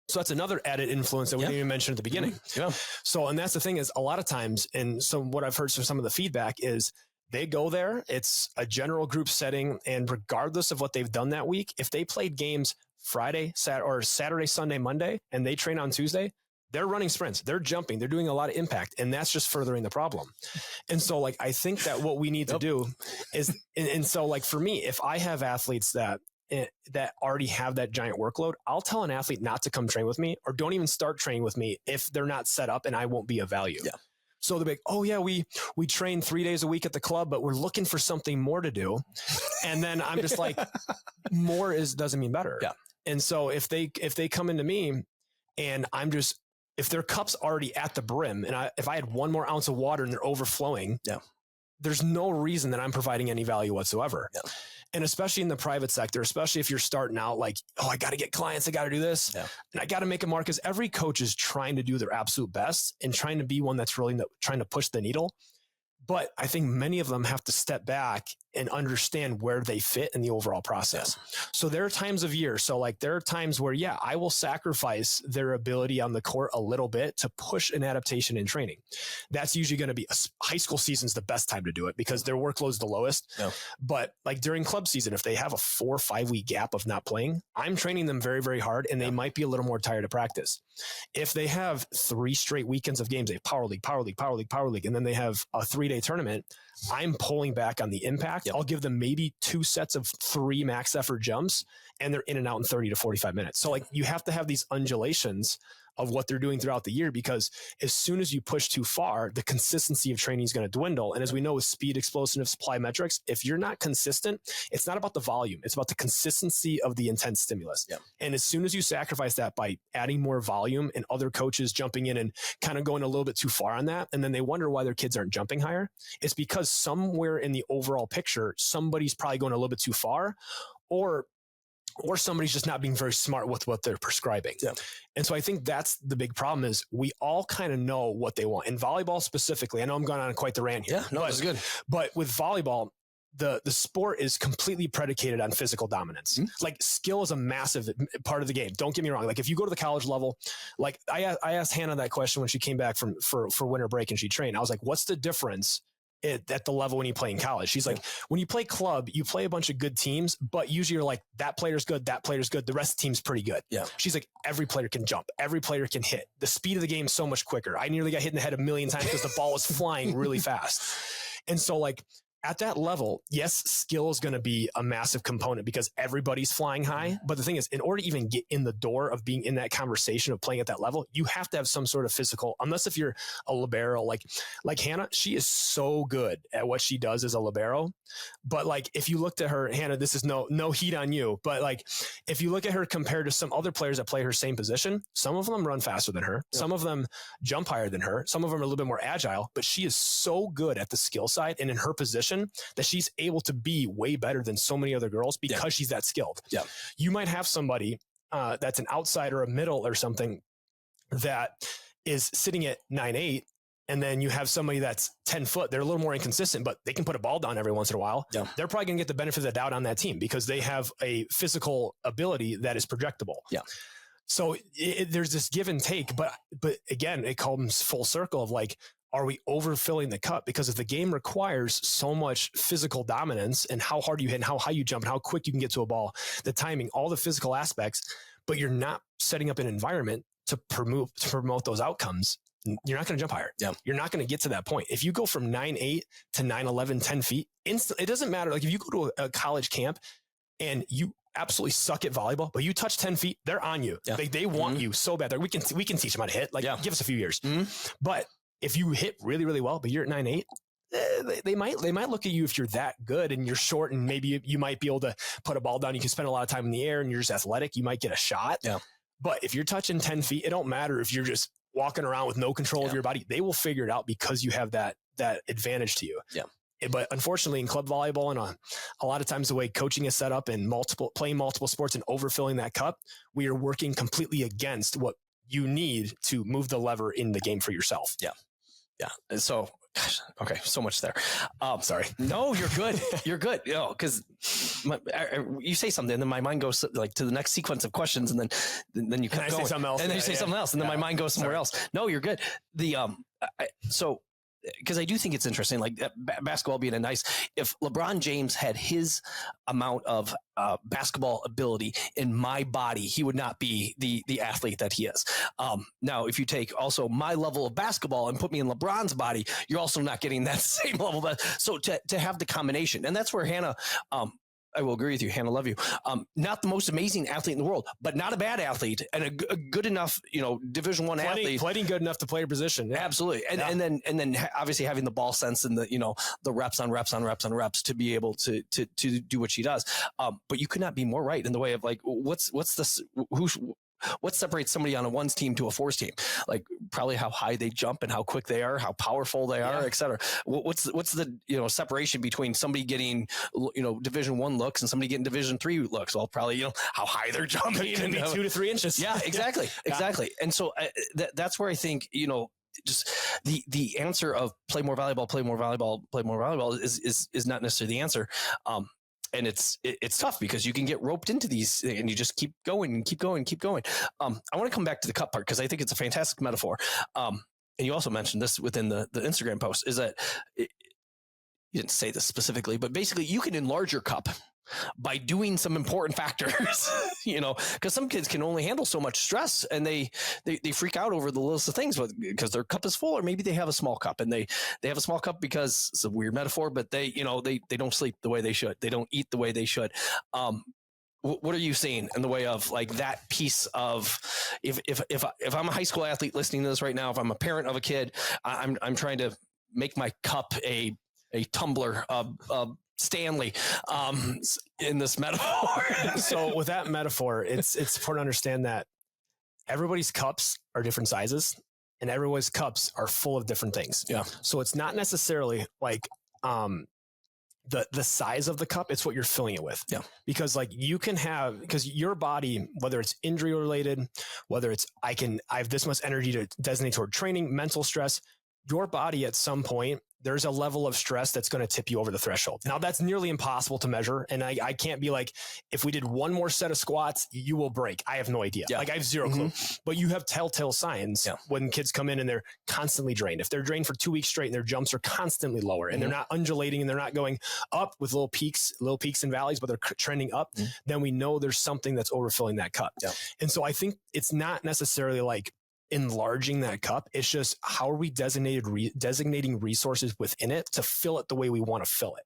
So that's another added influence that we didn't even mention at the beginning. Yeah. So, and that's the thing is a lot of times, and so what I've heard from some of the feedback is they go there, it's a general group setting. And regardless of what they've done that week, if they played games Friday, Saturday, Sunday, Monday, and they train on Tuesday, They're running sprints, they're jumping, they're doing a lot of impact, and that's just furthering the problem. And so like, I think that what we need to do is, and so like for me, if I have athletes that already have that giant workload, I'll tell an athlete not to come train with me, or don't even start training with me if they're not set up and I won't be of value. Yeah. So they're like, oh yeah, we train 3 days a week at the club, but we're looking for something more to do. And then I'm just like, more doesn't mean better. Yeah. And so if they come into me and if their cup's already at the brim, and if I had 1 more ounce of water and they're overflowing, there's no reason that I'm providing any value whatsoever. Yeah. And especially in the private sector, especially if you're starting out like, oh, I got to get clients, I got to do this, and I got to make a mark, because every coach is trying to do their absolute best and trying to be one that's really trying to push the needle. But I think many of them have to step back and understand where they fit in the overall process. So there are times of year. So like there are times where, I will sacrifice their ability on the court a little bit to push an adaptation in training. That's usually going to be high school season's the best time to do it because their workload's the lowest. But like during club season, if they have a 4 or 5 week gap of not playing, I'm training them very, very hard, and they might be a little more tired of practice. If they have 3 straight weekends of games, they have power league, and then they have a 3-day tournament, I'm pulling back on the impact. I'll give them maybe 2 sets of 3 max effort jumps, and they're in and out in 30 to 45 minutes. So like you have to have these undulations of what they're doing throughout the year, because as soon as you push too far, the consistency of training is going to dwindle. And as we know with speed, explosiveness, supply metrics, if you're not consistent, it's not about the volume. It's about the consistency of the intense stimulus. And as soon as you sacrifice that by adding more volume and other coaches jumping in and kind of going a little bit too far on that, and then they wonder why their kids aren't jumping higher, it's because somewhere in the overall picture, somebody's probably going a little bit too far, or somebody's just not being very smart with what they're prescribing. And so I think that's the big problem, is we all kind of know what they want. In volleyball specifically, I know I'm going on quite the rant here. That's good. But with volleyball, the sport is completely predicated on physical dominance. Like skill is a massive part of the game. Don't get me wrong. Like if you go to the college level, like I asked Hannah that question when she came back for winter break and she trained. I was like, what's the difference at the level when you play in college? She's like, when you play club, you play a bunch of good teams, but usually you're like, that player's good, the rest of the team's pretty good. She's like, every player can jump, every player can hit. The speed of the game is so much quicker. I nearly got hit in the head 1,000,000 times because the ball was flying really fast. And so like at that level, yes, skill is going to be a massive component because everybody's flying high. But the thing is, in order to even get in the door of being in that conversation of playing at that level, you have to have some sort of physical, unless if you're a libero, like Hannah, she is so good at what she does as a libero. But like, if you looked at her, Hannah, this is no heat on you, but like, if you look at her compared to some other players that play her same position, some of them run faster than her. Some of them jump higher than her. Some of them are a little bit more agile, but she is so good at the skill side and in her position that she's able to be way better than so many other girls because she's that skilled. You might have somebody that's an outsider, a middle or something that is sitting at 9'8", and then you have somebody that's 10 foot. They're a little more inconsistent, but they can put a ball down every once in a while. They're probably going to get the benefit of the doubt on that team because they have a physical ability that is projectable. So there's this give and take, but again, it comes full circle of like, are we overfilling the cup? Because if the game requires so much physical dominance and how hard you hit and how high you jump and how quick you can get to a ball, the timing, all the physical aspects, but you're not setting up an environment to promote those outcomes, you're not going to jump higher. You're not going to get to that point. If you go from 9'8" to 9'11", 10 feet, it doesn't matter. Like if you go to a college camp and you absolutely suck at volleyball, but you touch 10 feet, they're on you. They want you so bad. We can teach them how to hit. Like give us a few years. But if you hit really, really well, but you're at 9'8", they might look at you if you're that good and you're short and maybe you might be able to put a ball down. You can spend a lot of time in the air and you're just athletic. You might get a shot. But if you're touching 10 feet, it don't matter if you're just walking around with no control of your body. They will figure it out because you have that advantage to you. But unfortunately in club volleyball and a lot of times the way coaching is set up and playing multiple sports and overfilling that cup, we are working completely against what you need to move the lever in the game for yourself. So, gosh, okay, so much there. Sorry. No, you're good. You're good. Because you say something, and then my mind goes like to the next sequence of questions, and then you keep going. Say something else, and then you say something else, and then my mind goes somewhere else. No, you're good. So because I do think it's interesting, like basketball being if LeBron James had his amount of basketball ability in my body, he would not be the athlete that he is. Now, if you take also my level of basketball and put me in LeBron's body, you're also not getting that same level. So to have the combination, and that's where Hannah, I will agree with you, Hannah, love you. Not the most amazing athlete in the world, but not a bad athlete and a good enough, Division I athlete. Plenty good enough to play your position. Yeah. Absolutely. And then obviously having the ball sense and the reps on reps to be able to do what she does. But you could not be more right in the way of like, what separates somebody on a ones team to a fours team? Like probably how high they jump and how quick they are, how powerful they are, et cetera. What's the separation between somebody getting Division I looks and somebody getting Division III looks? Well, probably how high they're jumping. Could be 2 to 3 inches. Yeah, exactly, exactly. And so that's where I think just the answer of play more volleyball is not necessarily the answer. And it's tough because you can get roped into these and you just keep going and keep going and keep going. I want to come back to the cup part because I think it's a fantastic metaphor. And you also mentioned this within the Instagram post is that you didn't say this specifically, but basically you can enlarge your cup by doing some important factors, because some kids can only handle so much stress and they freak out over the littlest of things because their cup is full, or maybe they have a small cup and they have a small cup because it's a weird metaphor, but they don't sleep the way they should. They don't eat the way they should. What are you seeing in the way of like that piece of if I'm a high school athlete listening to this right now, if I'm a parent of a kid, I'm trying to make my cup a tumbler of Stanley in this metaphor. So with that metaphor, it's important to understand that everybody's cups are different sizes and everyone's cups are full of different things. Yeah. So it's not necessarily like the size of the cup, it's what you're filling it with. Yeah. Because like because your body, whether it's injury related, whether it's I have this much energy to designate toward training, mental stress, your body at some point, there's a level of stress that's going to tip you over the threshold. Now that's nearly impossible to measure. And I can't be like, if we did one more set of squats, you will break. I have no idea. Yeah. Like I have zero clue, but you have telltale signs when kids come in and they're constantly drained. If they're drained for 2 weeks straight and their jumps are constantly lower and they're not undulating and they're not going up with little peaks and valleys, but they're trending up, then we know there's something that's overfilling that cup. Yeah. And so I think it's not necessarily like enlarging that cup. It's just how are we designating resources within it to fill it the way we want to fill it.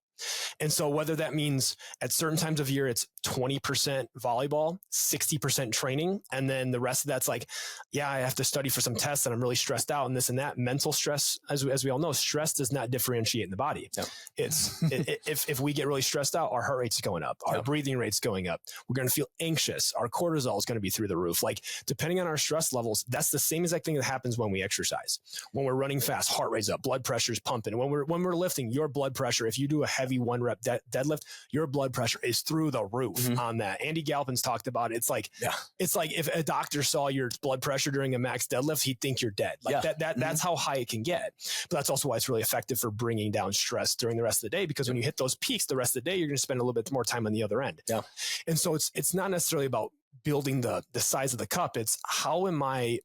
And so whether that means at certain times of year, it's 20% volleyball, 60% training. And then the rest of that's like, yeah, I have to study for some tests and I'm really stressed out and this and that. Mental stress, as we all know, stress does not differentiate in the body. No. If we get really stressed out, our heart rate's going up, our breathing rate's going up. We're going to feel anxious. Our cortisol is going to be through the roof. Like depending on our stress levels, that's the same exact thing that happens when we exercise. When we're running fast, heart rate's up, blood pressure's pumping. When we're lifting, your blood pressure, if you do a heavy 1 rep deadlift, your blood pressure is through the roof on that. Andy Galpin's talked about it. It's like if a doctor saw your blood pressure during a max deadlift, he'd think you're dead. Like that's how high it can get. But that's also why it's really effective for bringing down stress during the rest of the day, because when you hit those peaks the rest of the day, you're going to spend a little bit more time on the other end. Yeah. And so it's not necessarily about building the size of the cup. It's how am I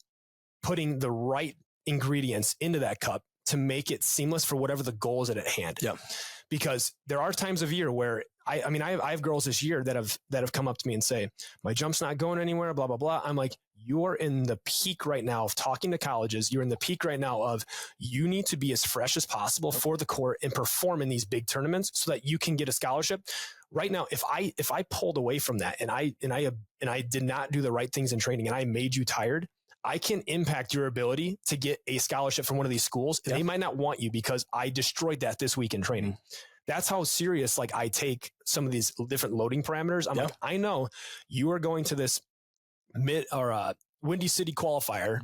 putting the right ingredients into that cup to make it seamless for whatever the goal is at hand. Yeah. Because there are times of year where I have girls this year that have come up to me and say, my jump's not going anywhere, blah, blah, blah. I'm like, you're in the peak right now of talking to colleges. You're in the peak right now of you need to be as fresh as possible for the court and perform in these big tournaments so that you can get a scholarship. Right now, if I pulled away from that and I did not do the right things in training and I made you tired, I can impact your ability to get a scholarship from one of these schools. And they might not want you because I destroyed that this week in training. That's how serious like I take some of these different loading parameters. I'm like, I know you are going to this Windy City qualifier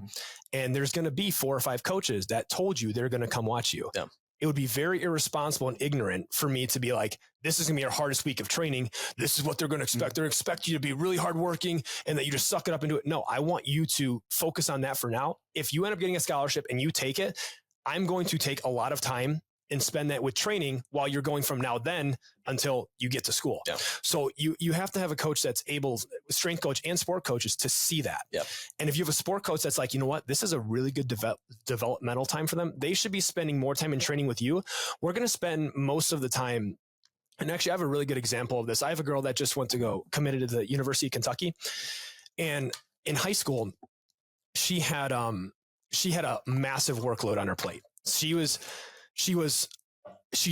and there's going to be 4 or 5 coaches that told you they're going to come watch you. Yeah. It would be very irresponsible and ignorant for me to be like, this is going to be our hardest week of training. This is what they're going to expect. They're expect you to be really hardworking and that you just suck it up and do it. No, I want you to focus on that for now. If you end up getting a scholarship and you take it, I'm going to take a lot of time and spend that with training while you're going from now then until you get to school. Yeah. So you have to have a coach that's able, strength coach and sport coaches, to see that. Yeah. And if you have a sport coach that's like, you know what, this is a really good developmental time for them, they should be spending more time in training with you. We're going to spend most of the time. And actually, I have a really good example of this. I have a girl that just went to go committed to the University of Kentucky, and in high school, she had a massive workload on her plate. She's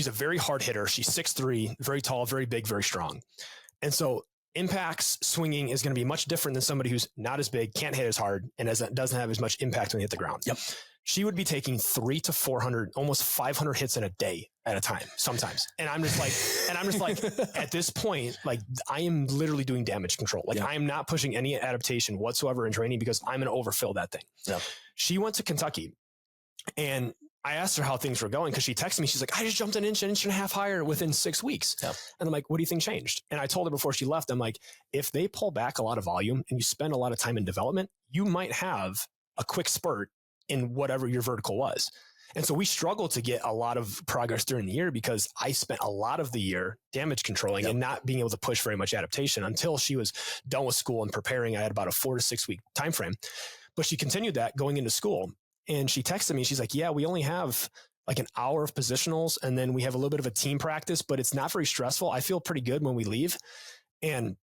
a very hard hitter. She's 6'3", very tall, very big, very strong. And so impacts swinging is going to be much different than somebody who's not as big, can't hit as hard, and doesn't have as much impact when they hit the ground. Yep. She would be taking 300 to 400, almost 500 hits in a day at a time, sometimes. And I'm just like, at this point, like, I am literally doing damage control. Like, I am not pushing any adaptation whatsoever in training because I'm going to overfill that thing. Yep. She went to Kentucky, and I asked her how things were going because she texted me. She's like, I just jumped an inch and a half higher within 6 weeks. Yep. And I'm like, what do you think changed? And I told her before she left, I'm like, if they pull back a lot of volume and you spend a lot of time in development, you might have a quick spurt in whatever your vertical was. And so we struggled to get a lot of progress during the year because I spent a lot of the year damage controlling and not being able to push very much adaptation until she was done with school and preparing. I had about a 4 to 6 week time frame, but she continued that going into school. And she texted me, she's like, yeah, we only have like an hour of positionals, and then we have a little bit of a team practice, but it's not very stressful. I feel pretty good when we leave. And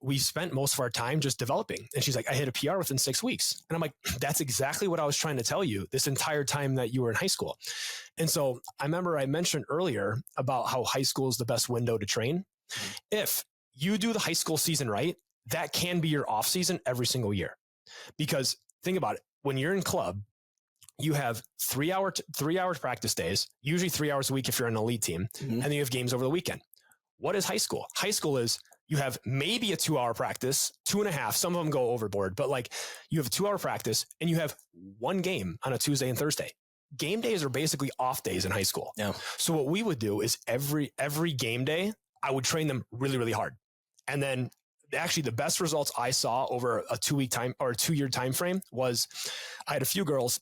we spent most of our time just developing. And she's like, I hit a PR within 6 weeks. And I'm like, that's exactly what I was trying to tell you this entire time that you were in high school. And so I remember I mentioned earlier about how high school is the best window to train. If you do the high school season right, that can be your off season every single year. Because think about it. When you're in club, you have 3 hour practice days, usually 3 hours a week if you're an elite team, and then you have games over the weekend. What is high school? High school is you have maybe a 2 hour practice, 2.5. Some of them go overboard, but like you have a 2 hour practice and you have one game on a Tuesday and Thursday. Game days are basically off days in high school. Yeah. So what we would do is every game day, I would train them really, really hard. And then actually the best results I saw over a 2 week time or a 2 year time frame was I had a few girls,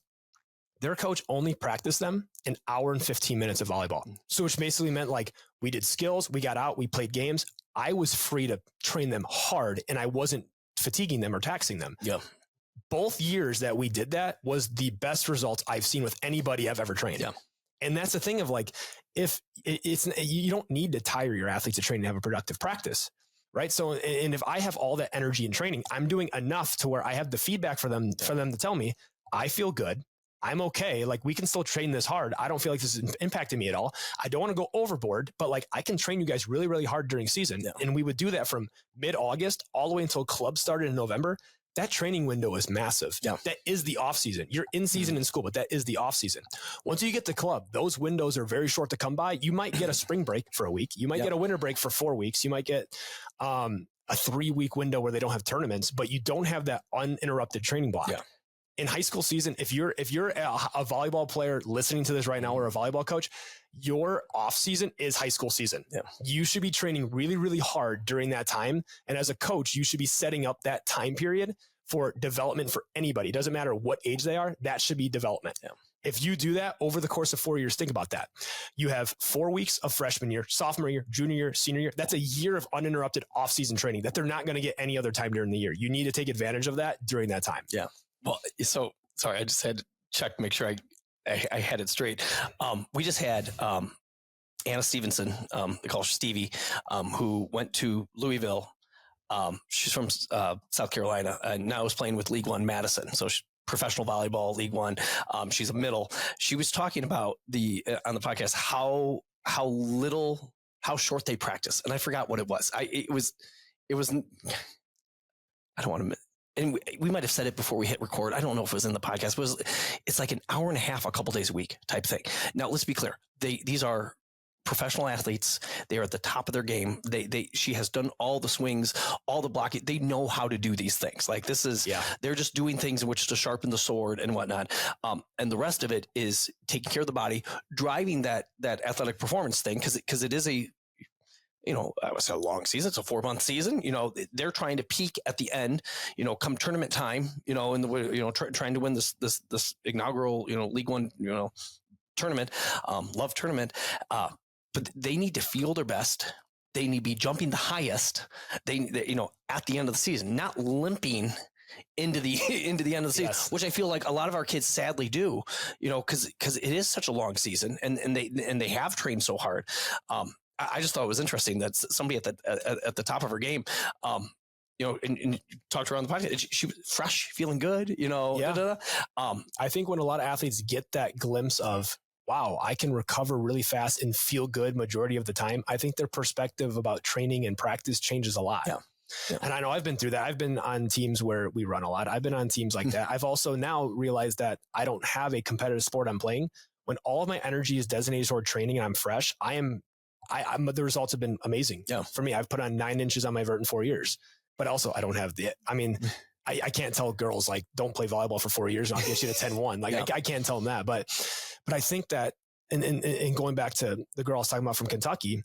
their coach only practiced them an hour and 15 minutes of volleyball. So which basically meant like we did skills, we got out, we played games. I was free to train them hard and I wasn't fatiguing them or taxing them. Yeah. Both years that we did that was the best results I've seen with anybody I've ever trained. Yeah. And that's the thing of like, if it's, you don't need to tire your athletes to train and have a productive practice. Right. So, and if I have all that energy in training, I'm doing enough to where I have the feedback for them to tell me, I feel good. I'm okay. Like we can still train this hard. I don't feel like this is impacting me at all. I don't want to go overboard, but like I can train you guys really, really hard during season. Yeah. And we would do that from mid-August all the way until club started in November. That training window is massive. Yeah. That is the off season. You're in season in school, but that is the off season. Once you get to club, those windows are very short to come by. You might get a spring break for a week. You might get a winter break for 4 weeks. You might get a 3 week window where they don't have tournaments, but you don't have that uninterrupted training block. Yeah. In high school season, if you're a volleyball player listening to this right now or a volleyball coach, your off season is high school season. Yeah. You should be training really, really hard during that time. And as a coach, you should be setting up that time period for development for anybody. It doesn't matter what age they are. That should be development. Yeah. If you do that over the course of 4 years, think about that. You have 4 weeks of freshman year, sophomore year, junior year, senior year. That's a year of uninterrupted off-season training that they're not going to get any other time during the year. You need to take advantage of that during that time. Yeah. Well, so sorry, I just had to check, make sure I had it straight. We just had Anna Stevenson, they call her Stevie, who went to Louisville. She's from South Carolina and now is playing with League One Madison. So she's professional volleyball, League One. She's a middle. She was talking about on the podcast how short they practice, and I forgot what it was. It was. I don't want to. And we might have said it before we hit record. I don't know if it was in the podcast, but it's like an hour and a half, a couple days a week type thing. Now, let's be clear. These are professional athletes. They are at the top of their game. She has done all the swings, all the blocking. They know how to do these things. Like this is, they're just doing things in which to sharpen the sword and whatnot. And the rest of it is taking care of the body, driving that athletic performance thing. Cause it is it's a long season. It's a 4-month season. They're trying to peak at the end, come tournament time, trying to win this inaugural, League One, tournament, love tournament, but they need to feel their best. They need to be jumping the highest. They at the end of the season, not limping into the end of the season, which I feel like a lot of our kids sadly do, because it is such a long season, and they have trained so hard. I just thought it was interesting that somebody at the top of her game, and talked to her on the podcast. She was fresh, feeling good, Yeah. I think when a lot of athletes get that glimpse of, wow, I can recover really fast and feel good majority of the time, I think their perspective about training and practice changes a lot. Yeah. Yeah. And I know I've been through that. I've been on teams where we run a lot. I've been on teams like that. I've also now realized that I don't have a competitive sport I'm playing. When all of my energy is designated toward training and I'm fresh, the results have been amazing. Yeah. For me, I've put on 9 inches on my vert in 4 years, but also I don't have I can't tell girls like, don't play volleyball for 4 years and I'll get you to 10-1. Like I can't tell them that, but I think that, and going back to the girl I was talking about from Kentucky,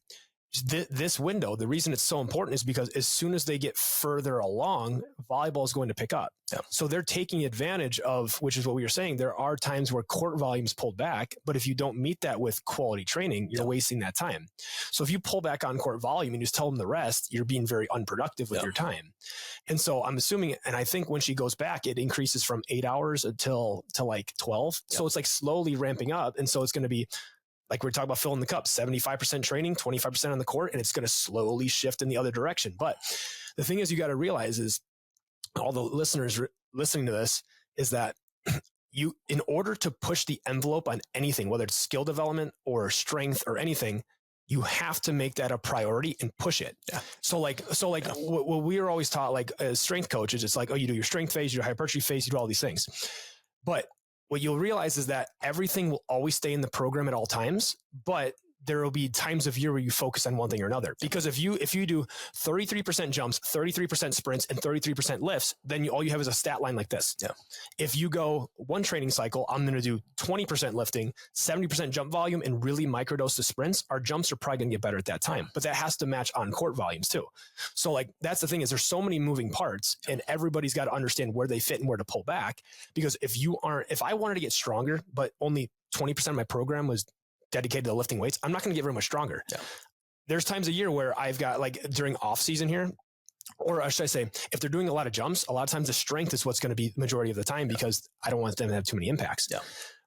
this window, the reason it's so important is because as soon as they get further along, volleyball is going to pick up. Yeah. So they're taking advantage of, which is what we were saying. There are times where court volume's pulled back, but if you don't meet that with quality training, you're wasting that time. So if you pull back on court volume and just tell them the rest, you're being very unproductive with your time. And so I'm assuming, and I think when she goes back, it increases from 8 hours to like 12. So it's like slowly ramping up. And so it's going to be, like we're talking about filling the cup, 75% training, 25% on the court, and it's going to slowly shift in the other direction. But the thing is, you got to realize is, all the listeners listening to this, is that in order to push the envelope on anything, whether it's skill development or strength or anything, you have to make that a priority and push it. Yeah. So what we are always taught, like as strength coaches, it's like, oh, you do your strength phase, you do hypertrophy phase, you do all these things. But what you'll realize is that everything will always stay in the program at all times, but there will be times of year where you focus on one thing or another. Because if you do 33% jumps, 33% sprints, and 33% lifts, then all you have is a stat line like this. Yeah. If you go one training cycle, I'm going to do 20% lifting, 70% jump volume, and really microdose the sprints, our jumps are probably going to get better at that time. But that has to match on court volumes too. So like, that's the thing, is there's so many moving parts, and everybody's got to understand where they fit and where to pull back. Because if I wanted to get stronger, but only 20% of my program was dedicated to lifting weights, I'm not going to get very much stronger. Yeah. There's times a year where I've got, like during off season here, or should I say, if they're doing a lot of jumps, a lot of times the strength is what's going to be the majority of the time, because I don't want them to have too many impacts. Yeah.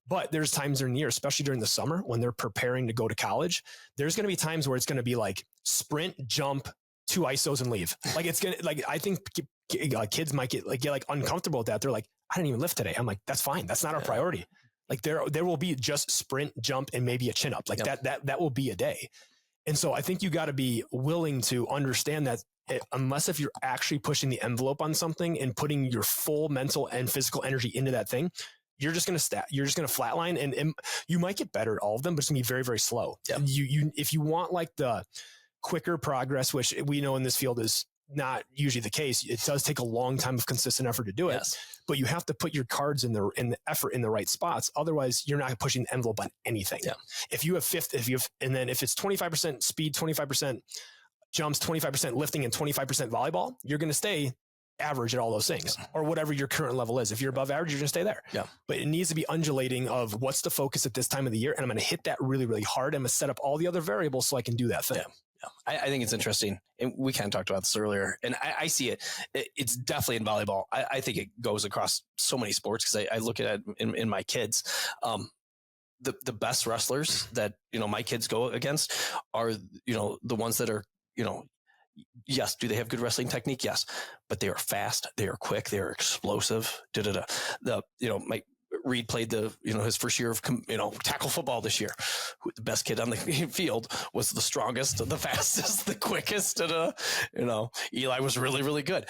But there's times during the year, especially during the summer when they're preparing to go to college, there's going to be times where it's going to be like sprint, jump, 2 isos and leave. Like it's going to, like, I think kids might get uncomfortable with that. They're like, I didn't even lift today. I'm like, that's fine. That's not our priority. Like there will be just sprint, jump, and maybe a chin up. Like that will be a day. And so I think you got to be willing to understand that unless if you're actually pushing the envelope on something and putting your full mental and physical energy into that thing, you're just going to flatline, and you might get better at all of them, but it's going to be very, very slow. Yeah. If you want like the quicker progress, which we know in this field is not usually the case, it does take a long time of consistent effort to do it. Yes. But you have to put your cards in the effort in the right spots. Otherwise, you're not pushing the envelope on anything. Yeah. If it's 25% speed, 25% jumps, 25% lifting, and 25% volleyball, you're going to stay average at all those things, or whatever your current level is. If you're above average, you're going to stay there. Yeah. But it needs to be undulating of what's the focus at this time of the year. And I'm going to hit that really, really hard. I'm going to set up all the other variables so I can do that thing. Yeah. I think it's interesting, and we kind of talked about this earlier, and I see it. It's definitely in volleyball. I think it goes across so many sports, because I look at it in my kids. The best wrestlers that my kids go against are the ones that are yes. Do they have good wrestling technique? Yes, but they are fast. They are quick. They are explosive. My Reed played his first year of tackle football this year. The best kid on the field was the strongest, the fastest, the quickest. Eli was really, really good.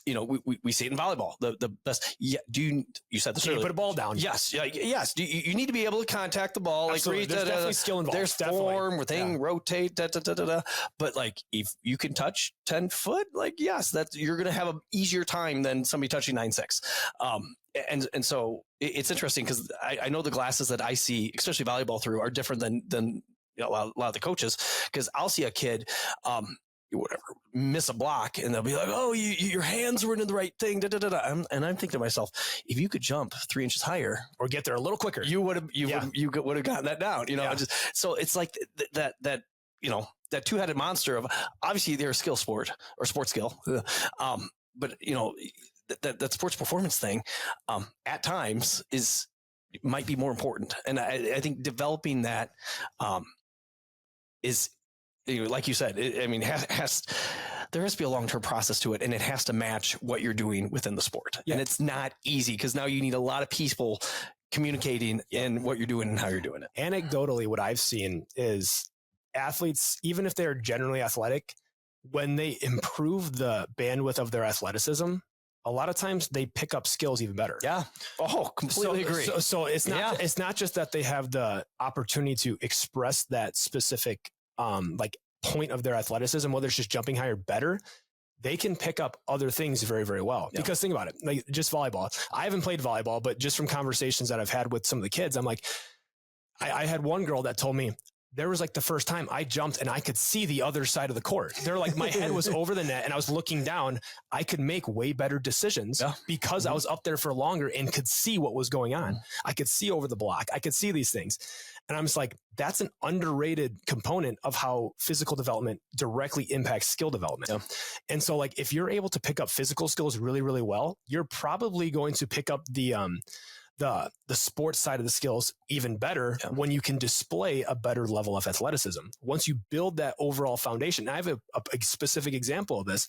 We see it in volleyball. The best. Yeah. You said this earlier. Put a ball down. Yes. Yes. You need to be able to contact the ball. Absolutely. There's definitely skill involved. There's form, rotate, But like, if you can touch 10 foot, like, yes, you're going to have an easier time than somebody touching 9'6". And so it's interesting, because I know the glasses that I see, especially volleyball through, are different than a lot of the coaches, because I'll see a kid, whatever, miss a block, and they'll be like, "Oh, your hands weren't in the right thing." And I'm thinking to myself, if you could jump 3 inches higher or get there a little quicker, you would have gotten that down. So it's like that that two-headed monster of, obviously they're a skill sport or sports skill, but that sports performance thing at times might be more important, and I think developing that is, like you said, there has to be a long-term process to it, and it has to match what you're doing within the sport. Yeah. And it's not easy, because now you need a lot of people communicating in what you're doing and how you're doing it. Anecdotally, what I've seen is athletes, even if they're generally athletic, when they improve the bandwidth of their athleticism, a lot of times they pick up skills even better. Yeah. Oh, completely agree. So it's not just that they have the opportunity to express that specific point of their athleticism, whether it's just jumping higher better, they can pick up other things very, very well. Yeah. Because think about it, like just volleyball. I haven't played volleyball, but just from conversations that I've had with some of the kids, I'm like, I had one girl that told me, there was like the first time I jumped and I could see the other side of the court. They're like, my head was over the net and I was looking down. I could make way better decisions because I was up there for longer and could see what was going on. I could see over the block. I could see these things. And I'm just like, that's an underrated component of how physical development directly impacts skill development. Yeah. And so like, if you're able to pick up physical skills really, really well, you're probably going to pick up the sports side of the skills even better when you can display a better level of athleticism. Once you build that overall foundation, I have a specific example of this.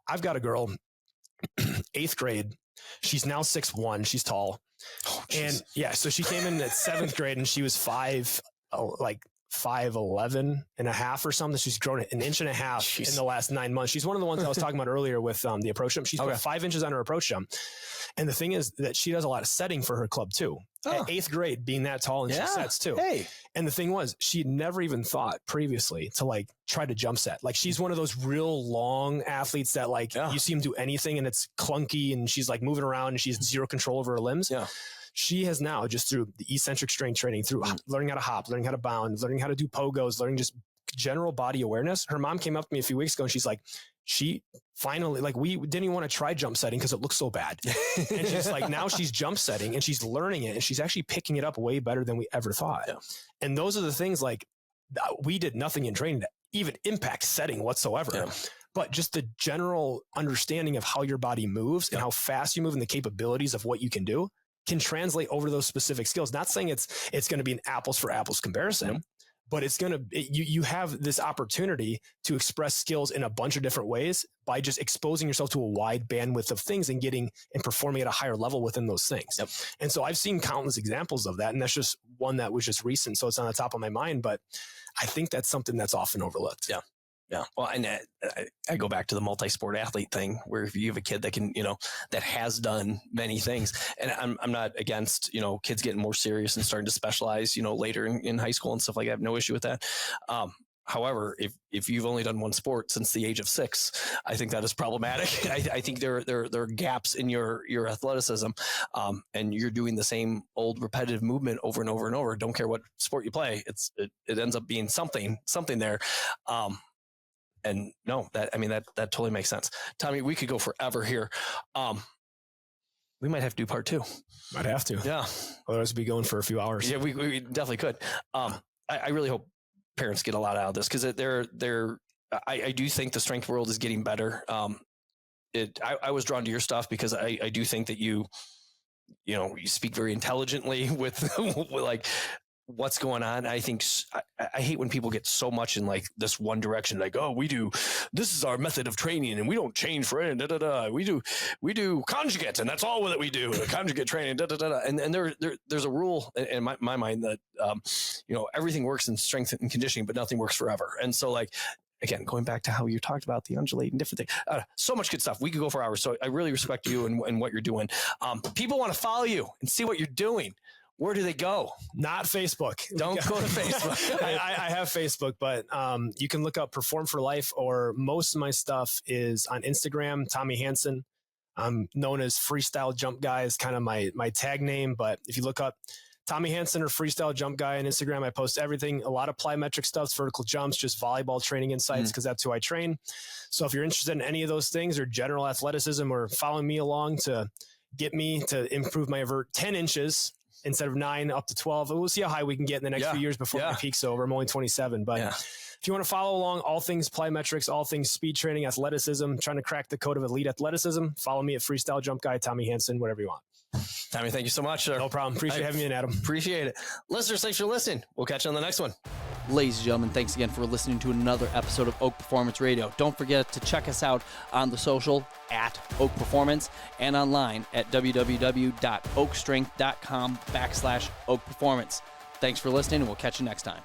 I've got a girl, 8th grade. She's now 6'1". She's tall. Oh, and so she came in at 7th grade and she was 5'11" and a half or something. She's grown an inch and a half in the last 9 months. She's one of the ones I was talking about earlier with the approach jump. She's put 5 inches on her approach jump. And the thing is that she does a lot of setting for her club too. At 8th grade, being that tall, and she sets too. Hey. And the thing was, she'd never even thought previously to like try to jump set. Like she's one of those real long athletes that like you see them do anything and it's clunky and she's like moving around and she has zero control over her limbs. Yeah. She has now, just through the eccentric strength training, through learning how to hop, learning how to bound, learning how to do pogos, learning just general body awareness. Her mom came up to me a few weeks ago and she's like, she finally, like, we didn't even want to try jump setting because it looks so bad. And she's like, now she's jump setting and she's learning it and she's actually picking it up way better than we ever thought. Yeah. And those are the things, like, we did nothing in training that even impacts setting whatsoever. Yeah. But just the general understanding of how your body moves and how fast you move and the capabilities of what you can do can translate over those specific skills. Not saying it's going to be an apples for apples comparison, but it's going to, you have this opportunity to express skills in a bunch of different ways by just exposing yourself to a wide bandwidth of things and getting and performing at a higher level within those things. Yep. And so I've seen countless examples of that. And that's just one that was just recent. So it's on the top of my mind, but I think that's something that's often overlooked. Yeah. Yeah. Well, and I go back to the multi-sport athlete thing, where if you have a kid that can, that has done many things, and I'm not against, kids getting more serious and starting to specialize, later in high school and stuff like that. I have no issue with that. However, if you've only done one sport since the age of 6, I think that is problematic. I think there are gaps in your athleticism, and you're doing the same old repetitive movement over and over and over. Don't care what sport you play. It ends up being something there. And no, that totally makes sense. Tommy, we could go forever here. We might have to do part 2. Might have to. Yeah. Otherwise we'd be going for a few hours. Yeah, we definitely could. I really hope parents get a lot out of this, because I do think the strength world is getting better. I was drawn to your stuff because I do think that you speak very intelligently with like what's going on. I think I hate when people get so much in like this one direction, like, oh, this is our method of training and we don't change for it. We do conjugate and that's all that we do. Conjugate training. And there's a rule in my mind that, everything works in strength and conditioning, but nothing works forever. And so, like, again, going back to how you talked about the undulate and different things, so much good stuff. We could go for hours. So I really respect you and what you're doing. People want to follow you and see what you're doing. Where do they go? Not Facebook. Don't go to Facebook. I have Facebook, but you can look up Perform for Life, or most of my stuff is on Instagram, Tommy Hansen. I'm known as Freestyle Jump Guy is kind of my tag name, but if you look up Tommy Hansen or Freestyle Jump Guy on Instagram. I post everything, a lot of plyometric stuff, vertical jumps, just volleyball training insights, because that's who I train. So if you're interested in any of those things or general athleticism, or following me along to get me to improve my vert 10 inches instead of 9 up to 12, we'll see how high we can get in the next few years before my peak's over. I'm only 27, but if you want to follow along, all things plyometrics, all things speed training, athleticism, trying to crack the code of elite athleticism, follow me at Freestyle Jump Guy, Tommy Hansen, whatever you want. Tommy, thank you so much, sir. No problem. Appreciate having me in, Adam. Appreciate it. Listeners, thanks for listening. We'll catch you on the next one. Ladies and gentlemen, thanks again for listening to another episode of Oak Performance Radio. Don't forget to check us out on the social at Oak Performance and online at www.oakstrength.com/Oak Performance. Thanks for listening, and we'll catch you next time.